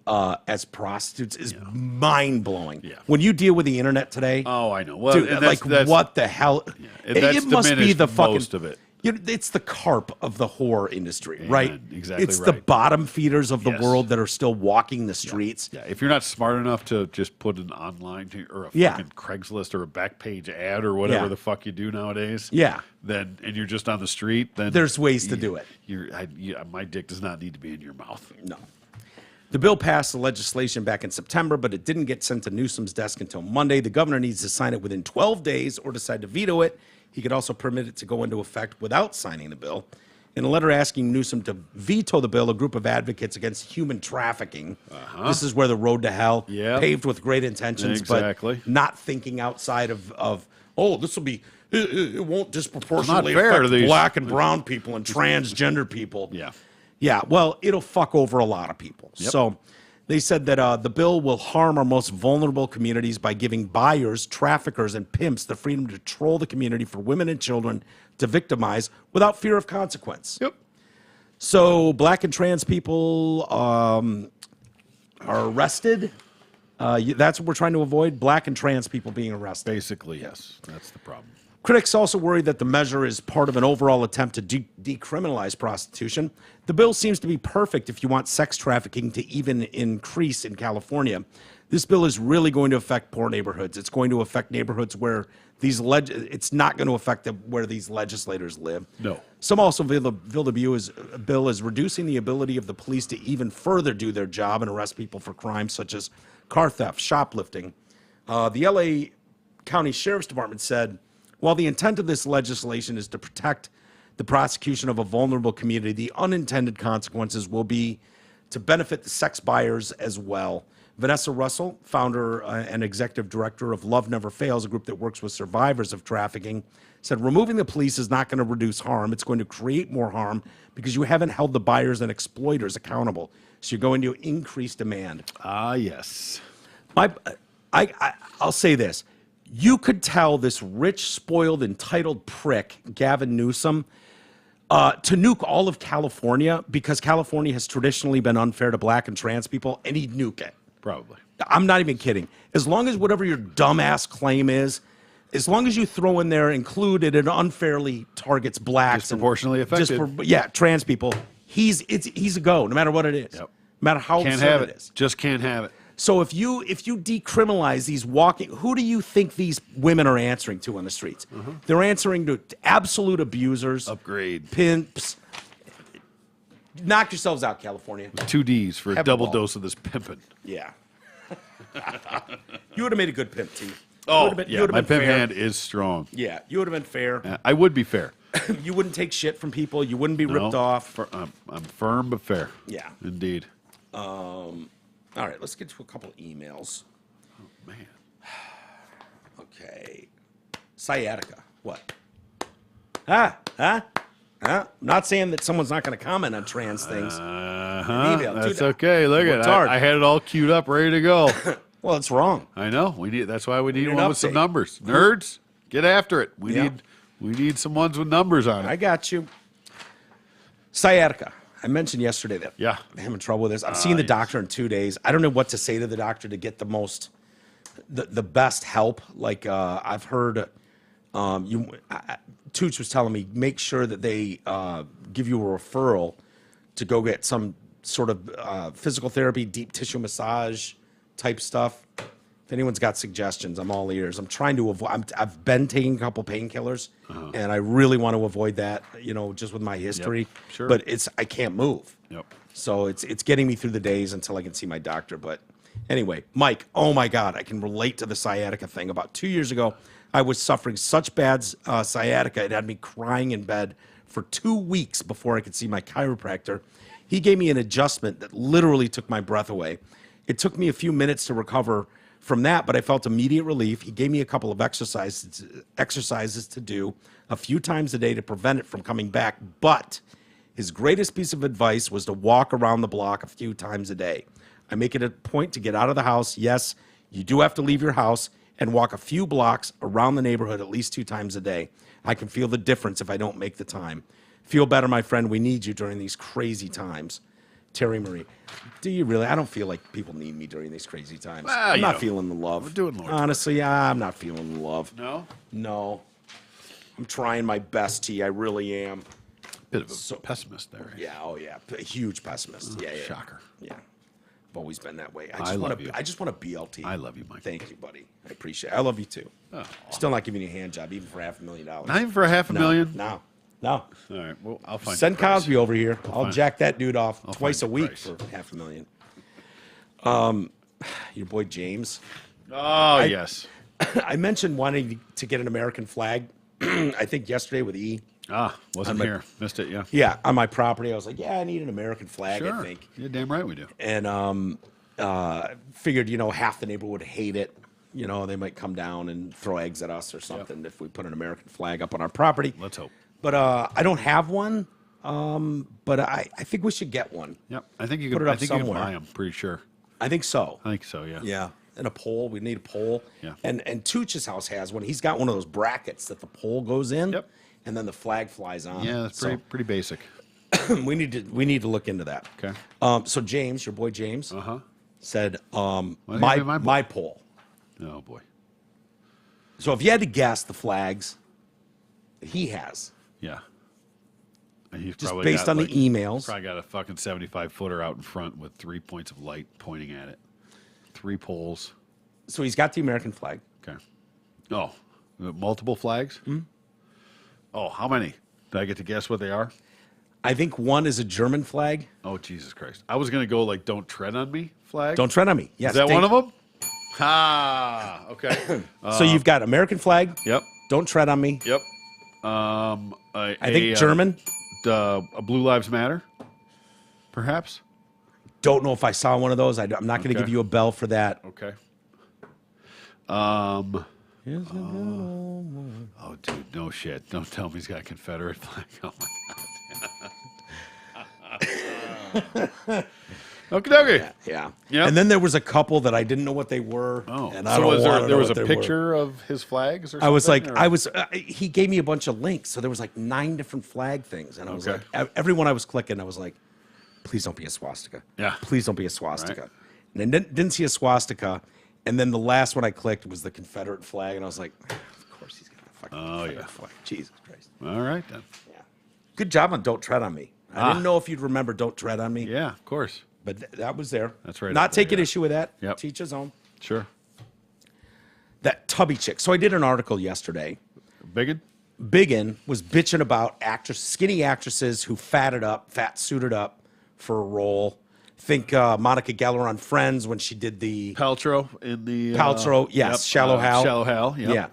as prostitutes is mind blowing. Yeah. When you deal with the internet today, oh, I know. Well, dude, what the hell? Yeah, it must be the fucking most of it. It's the carp of the whore industry, right? Exactly. It's the bottom feeders of the world that are still walking the streets. Yeah. If you're not smart enough to just put an online or a fucking Craigslist or a back page ad or whatever the fuck you do nowadays, then and you're just on the street, then there's ways to do it. My dick does not need to be in your mouth. No. The bill passed the legislation back in September, but it didn't get sent to Newsom's desk until Monday. The governor needs to sign it within 12 days or decide to veto it. He could also permit it to go into effect without signing the bill. In a letter asking Newsom to veto the bill, a group of advocates against human trafficking. This is where the road to hell, paved with great intentions, but not thinking outside of this will be, it won't disproportionately affect black and brown people and transgender people. Yeah, well, it'll fuck over a lot of people. So they said that the bill will harm our most vulnerable communities by giving buyers, traffickers, and pimps the freedom to troll the community for women and children to victimize without fear of consequence. So black and trans people are arrested. That's what we're trying to avoid, black and trans people being arrested. Basically, yes. That's the problem. Critics also worry that the measure is part of an overall attempt to decriminalize prostitution. The bill seems to be perfect if you want sex trafficking to even increase in California. This bill is really going to affect poor neighborhoods. It's going to affect neighborhoods where it's not going to affect where these legislators live. No. Some also view the bill as reducing the ability of the police to even further do their job and arrest people for crimes such as car theft, shoplifting. The L.A. County Sheriff's Department said, while the intent of this legislation is to protect the prosecution of a vulnerable community, the unintended consequences will be to benefit the sex buyers as well. Vanessa Russell, founder and executive director of Love Never Fails, a group that works with survivors of trafficking, said removing the police is not going to reduce harm. It's going to create more harm because you haven't held the buyers and exploiters accountable. So you're going to increase demand. Yes. I'll say this. You could tell this rich, spoiled, entitled prick, Gavin Newsom, to nuke all of California because California has traditionally been unfair to black and trans people, and he'd nuke it. Probably. I'm not even kidding. As long as whatever your dumbass claim is, as long as you throw in there included it unfairly targets blacks. Disproportionately affected. Trans people, he's a go, no matter what it is. No matter how absurd it is. Just can't have it. So if you decriminalize these walking, who do you think these women are answering to on the streets? They're answering to absolute abusers, pimps. Knock yourselves out, California. 2 Ds for a double dose of this pimping. Yeah. You would have made a good pimp, T. My pimp hand is strong. Yeah, you would have been fair. I would be fair. You wouldn't take shit from people. You wouldn't be ripped off. I'm firm but fair. Yeah. Indeed. All right, let's get to a couple emails. Oh, man. Okay. Sciatica. What? I'm not saying that someone's not going to comment on trans things. That's okay. Look at it. I had it all queued up, ready to go. Well, it's wrong. I know. That's why we need one with some numbers. Nerds, get after it. We need some ones with numbers on it. I got you. Sciatica. I mentioned yesterday that I'm having trouble with this. I've seen the doctor in 2 days. I don't know what to say to the doctor to get the best help. Like I've heard Tooch was telling me, make sure that they give you a referral to go get some sort of physical therapy, deep tissue massage type stuff. If anyone's got suggestions, I'm all ears. I'm trying to avoid. I've been taking a couple painkillers, and I really want to avoid that. Just with my history. Yep, sure. But I can't move. Yep. So it's getting me through the days until I can see my doctor. But anyway, Mike, oh my God, I can relate to the sciatica thing. About 2 years ago, I was suffering such bad sciatica, it had me crying in bed for 2 weeks before I could see my chiropractor. He gave me an adjustment that literally took my breath away. It took me a few minutes to recover from that, but I felt immediate relief. He gave me a couple of exercises to do a few times a day to prevent it from coming back. But his greatest piece of advice was to walk around the block a few times a day. I make it a point to get out of the house. Yes, you do have to leave your house and walk a few blocks around the neighborhood at least 2 times a day. I can feel the difference if I don't make the time. Feel better, my friend. We need you during these crazy times. Terry Marie. Do you really? I don't feel like people need me during these crazy times. Well, I'm not feeling the love. We're doing Lord. Honestly, I'm not feeling the love. No? No. I'm trying my best, T. I really am. Bit of a pessimist there. Yeah, oh yeah. A huge pessimist. Yeah. Shocker. Yeah. I've always been that way. I love you. I just want a BLT. I love you, Mike. Thank you, buddy. I appreciate it. I love you too. Oh. Still not giving you a hand job, even for $500,000. Not even for a $500,000? No. All right. Well, I'll find Send a price. Cosby over here. I'll find- jack that dude off twice a find week price. for $500,000. Your boy James. Oh, yes. I mentioned wanting to get an American flag. I think yesterday with E. Wasn't here. Missed it, yeah. Yeah, on my property, I was like, yeah, I need an American flag. Sure. I think. You're damn right we do. And figured, half the neighborhood would hate it. They might come down and throw eggs at us or something if we put an American flag up on our property. Let's hope. But I don't have one. But I think we should get one. Yep. I think you Put can. it I up think you can somewhere. buy them. Pretty sure. I think so. I think so. Yeah. Yeah. And a pole. We need a pole. Yeah. And Tooch's house has one. He's got one of those brackets that the pole goes in. Yep. And then the flag flies on. Yeah. That's pretty basic. We need to look into that. Okay. So James, your boy James, said think it'd be my pole. Oh boy. So if you had to guess the flags that he has, Yeah. And he's just probably based got, on like, the emails, probably got a fucking 75-footer out in front with 3 points of light pointing at it. 3 poles. so he's got the American flag. Okay. Oh, multiple flags? Oh, how many? Did I get to guess what they are? I think one is a German flag. Oh, Jesus Christ. I was going to go like "Don't tread on me" flag. Don't tread on me. Yes. Is that one of them? Ah, okay. So you've got American flag. Yep. Don't tread on me. Yep. I think German. A Blue Lives Matter, perhaps. Don't know if I saw one of those. I'm not going to Okay. give you a bell for that. Okay. Oh, dude, no shit. Don't tell me he's got a Confederate flag. Oh, my God. Okay, okay. Yeah. Yep. And then there was a couple that I didn't know what they were. Oh, and I so don't was wanna know there was what a they were. picture of his flags or something? I was like, or- he gave me a bunch of links. So there was like 9 different flag things. And I was Okay. like, every one I was clicking, I was like, please don't be a swastika. Yeah. Please don't be a swastika. Right. And then didn't see a swastika. And then the last one I clicked was the Confederate flag. And I was like, of course he's got a fucking Confederate flag. Jesus Christ. All right, then. Yeah. Good job on Don't Tread on Me. I didn't know if you'd remember Don't Tread on Me. Yeah, of course. But that was there. That's right Not up there, taking yeah. issue with that. Yep. Teach his own. Sure. That tubby chick. So I did an article yesterday. Biggin? Biggin was bitching about skinny actresses who fat suited up for a role. Think Monica Geller on Friends when she did the Paltrow in the... Paltrow, yes, yep, Shallow Hal. Shallow Hal, yep. Yeah.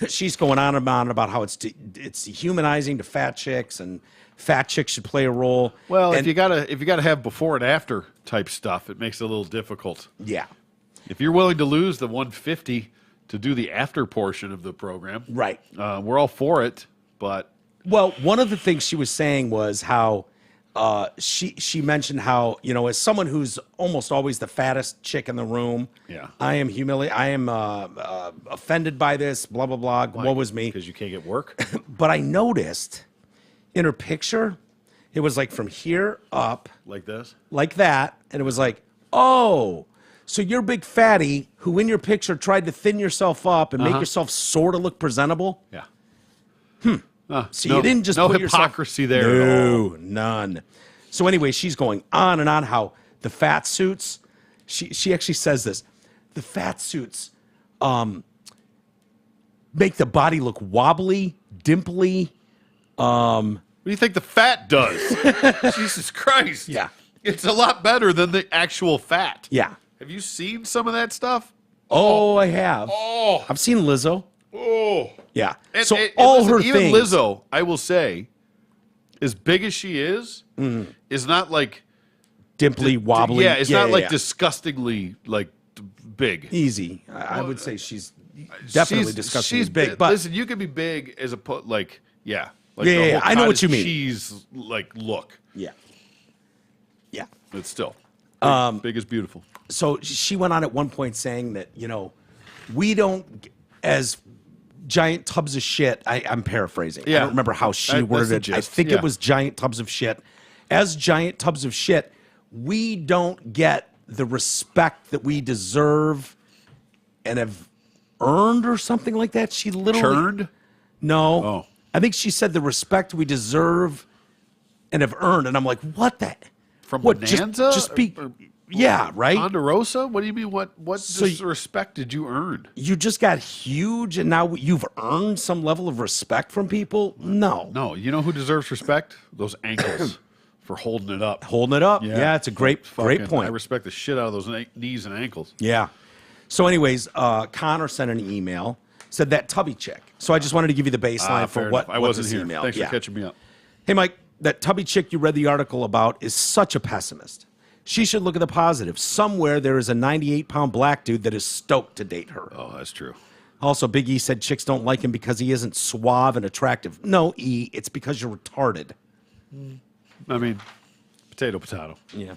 She's going on about how it's dehumanizing to fat chicks and fat chicks should play a role. Well, and, if you gotta have before and after type stuff, it makes it a little difficult. yeah. If you're willing to lose the 150 to do the after portion of the program, Right. we're all for it. But Well, one of the things she was saying was how she mentioned how, as someone who's almost always the fattest chick in the room, Yeah. I am offended by this, blah, blah, blah, woe was me. because you can't get work. But I noticed in her picture, it was like from here up, Like this. like that, and it was like, oh, So you're a big fatty who in your picture tried to thin yourself up and make yourself sort of look presentable? Yeah. So you didn't just no put hypocrisy yourself... there. No, none. So anyway, she's going on and on how the fat suits, she actually says this, the fat suits make the body look wobbly, dimply. What do you think the fat does? Jesus Christ. Yeah. It's a lot better than the actual fat. Yeah. Have you seen some of that stuff? Oh, I have. Oh. I've seen Lizzo. Oh. Yeah. And, So and all listen, her even things. Lizzo, I will say, as big as she is not like Dimply, wobbly. Yeah, it's not like yeah. disgustingly like big. Easy. I would say she's definitely disgustingly big. But listen, you can be big as a like Yeah, the yeah, whole I know what cottage you mean. cheese like look. yeah. Yeah. It's still big is beautiful. So she went on at one point saying that, we don't, as giant tubs of shit, I'm paraphrasing. I Yeah. don't remember how she That's worded the it. I gist, think yeah. it was giant tubs of shit. As giant tubs of shit, we don't get the respect that we deserve and have earned or something like that. She literally... Churned? No. Oh. I think she said the respect we deserve and have earned. And I'm like, what the... From what, Bonanza? Just be... Yeah, right? Ponderosa? What do you mean? What So disrespect did you earn? You just got huge and now you've earned some level of respect from people? No. No, you know who deserves respect? Those ankles for holding it up. Holding it up. Yeah, it's a great point. I respect the shit out of those knees and ankles. Yeah. So anyways, Connor sent an email, said that tubby chick. So I just wanted to give you the baseline for Fair what, enough. I what wasn't this here. email. Thanks Yeah. for catching me up. Hey, Mike, that tubby chick you read the article about is such a pessimist. She should look at the positive. Somewhere there is a 98-pound black dude that is stoked to date her. Oh, that's true. Also, Big E said chicks don't like him because he isn't suave and attractive. No, E, it's because you're retarded. I mean, potato. Yeah.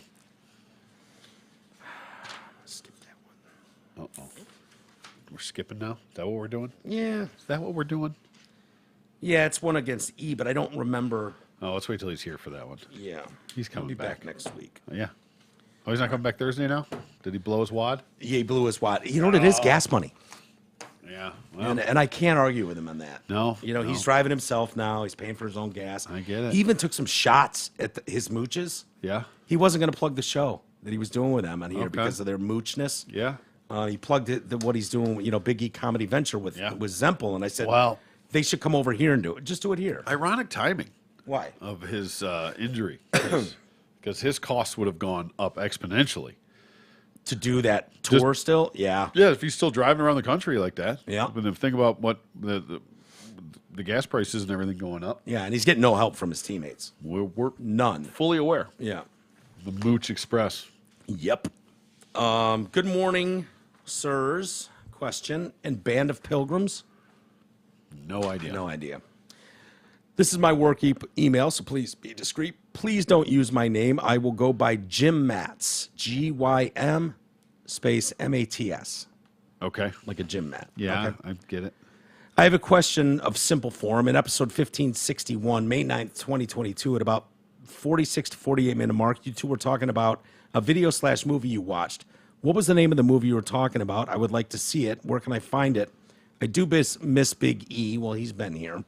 Skip that one. Uh-oh. We're skipping now? Is that what we're doing? Yeah. Is that what we're doing? Yeah, it's one against E, but I don't remember. Oh, let's wait till he's here for that one. Yeah. He's coming He'll be back. next week. Yeah. Oh, he's not coming back Thursday now? Did he blow his wad? Yeah, he blew his wad. You know what it is? Gas money. Yeah. Well, And I can't argue with him on that. No, You know, no. he's driving himself now. He's paying for his own gas. I get it. He even took some shots at his mooches. yeah. He wasn't going to plug the show that he was doing with them on here Okay. because of their moochness. Yeah. He plugged what he's doing, Big E Comedy Venture with Zempel. And I said, Wow. they should come over here and do it. Just do it here. Ironic timing Why? of his injury. Because his costs would have gone up exponentially. To do that tour still? Yeah. Yeah, if he's still driving around the country like that. Yeah. But if think about what the gas prices and everything going up, Yeah, and he's getting no help from his teammates. we're None. fully aware. Yeah. The Mooch Express. Yep. Good morning, sirs. Question. And Band of Pilgrims? No idea. No idea. This is my work email, so please be discreet. Please don't use my name. I will go by Jim Mats. Gym space Mats. Okay. Like a gym mat. Yeah, Okay? I get it. I have a question of simple form. In episode 1561, May 9th, 2022, at about 46 to 48 minute mark, you two were talking about a video/movie you watched. What was the name of the movie you were talking about? I would like to see it. Where can I find it? I do miss Big E. Well, he's been here.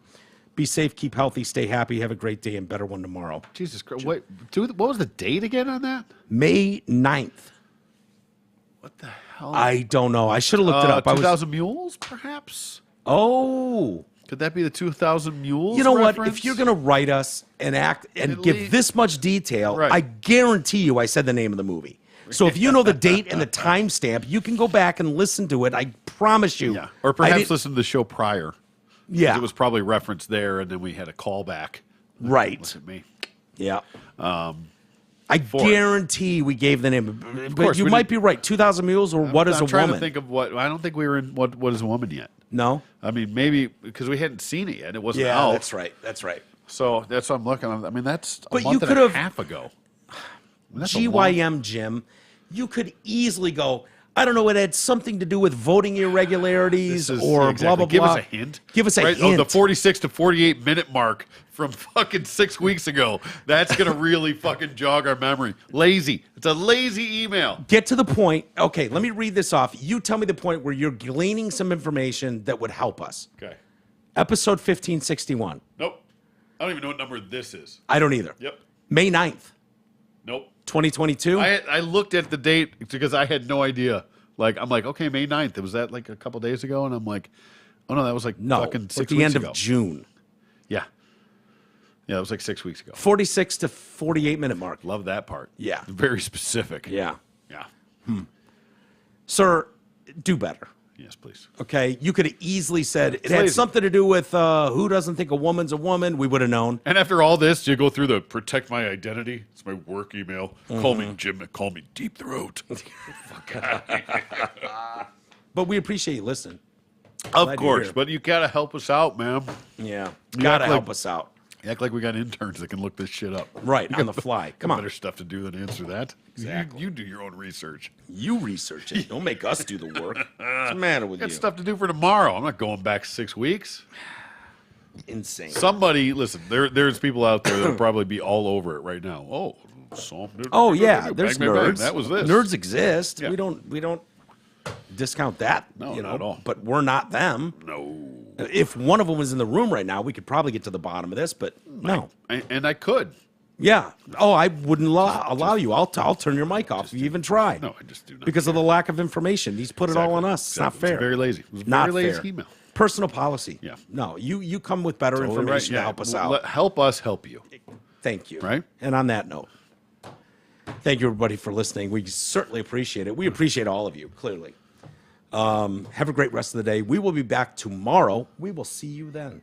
Be safe, keep healthy, stay happy, have a great day, and better one tomorrow. Jesus Christ. Wait, what was the date again on that? May 9th. What the hell? I don't know. I should have looked it up. 2,000 Mules, perhaps? Oh. Could that be the 2,000 Mules You know what? reference? If you're going to write us and act and at give least- this much detail, Right. I guarantee you I said the name of the movie. So if you know the date and the timestamp, you can go back and listen to it. I promise you. Yeah. Or I perhaps didn't- listen to the show prior. Yeah. It was probably referenced there, and then we had a callback. Right. Look at me. Yeah. I guarantee we gave the name. But course, you we might didn't- be right. 2,000 Mules or What is I'm a trying Woman? to think of what. I don't think we were in What is a Woman yet. No? I mean, maybe because we hadn't seen it yet. It wasn't Yeah, out. that's right. That's right. So that's what I'm looking at. I mean, that's a But you month and could a have- half ago. I mean, that's a long- GYM Jim, you could easily go, I don't know. It had something to do with voting irregularities or blah, blah, blah. Give us a hint. Give us a hint. Oh, the 46 to 48 minute mark from fucking 6 weeks ago. That's going to really fucking jog our memory. Lazy. It's a lazy email. Get to the point. Okay, let me read this off. You tell me the point where you're gleaning some information that would help us. Okay. Episode 1561. Nope. I don't even know what number this is. I don't either. Yep. May 9th. Nope. 2022? I looked at the date because I had no idea. Like, I'm like, okay, May 9th. Was that like a couple days ago? And I'm like, oh, no, that was like fucking 6 weeks ago. At the end of June. Yeah. Yeah, it was like 6 weeks ago. 46 to 48 minute mark. Love that part. Yeah. Very specific. Yeah. Yeah. Sir, do better. Yes, please. Okay? You could have easily said it had lazy. something to do with who doesn't think a woman's a woman. We would have known. And after all this, you go through the protect my identity. It's my work email. Call me Jim. Call me Deep Throat. Fuck out of here. But we appreciate you listening. Of Glad you're course, here. but you got to help us out, man. Yeah. You Gotta act like- help us out. You act like we got interns that can look this shit up. Right, on the fly. Come on. Better stuff to do than answer that. Exactly. You do your own research. You research it. Don't make us do the work. What's the matter with Got you? stuff to do for tomorrow. I'm not going back 6 weeks. Insane. Somebody, listen, there's people out there that'll probably be all over it right now. Oh yeah, there's bang, bang, bang. nerds. That was this. Nerds exist. Yeah. We don't discount that. No, you know, not at all. But we're not them. No. If one of them was in the room right now, we could probably get to the bottom of this. But no. And I could. Yeah. Oh, I wouldn't allow you. I'll turn your mic off if you even try. No, I just do not. Because of the lack of information. He's put it all on us. It's not fair. It's very lazy. It was a Not very lazy fair. email. Personal policy. Yeah. No, you come with better Totally information right. to help us out. Help us help you. Thank you. Right? And on that note, thank you everybody for listening. We certainly appreciate it. We appreciate all of you, clearly. Have a great rest of the day. We will be back tomorrow. We will see you then.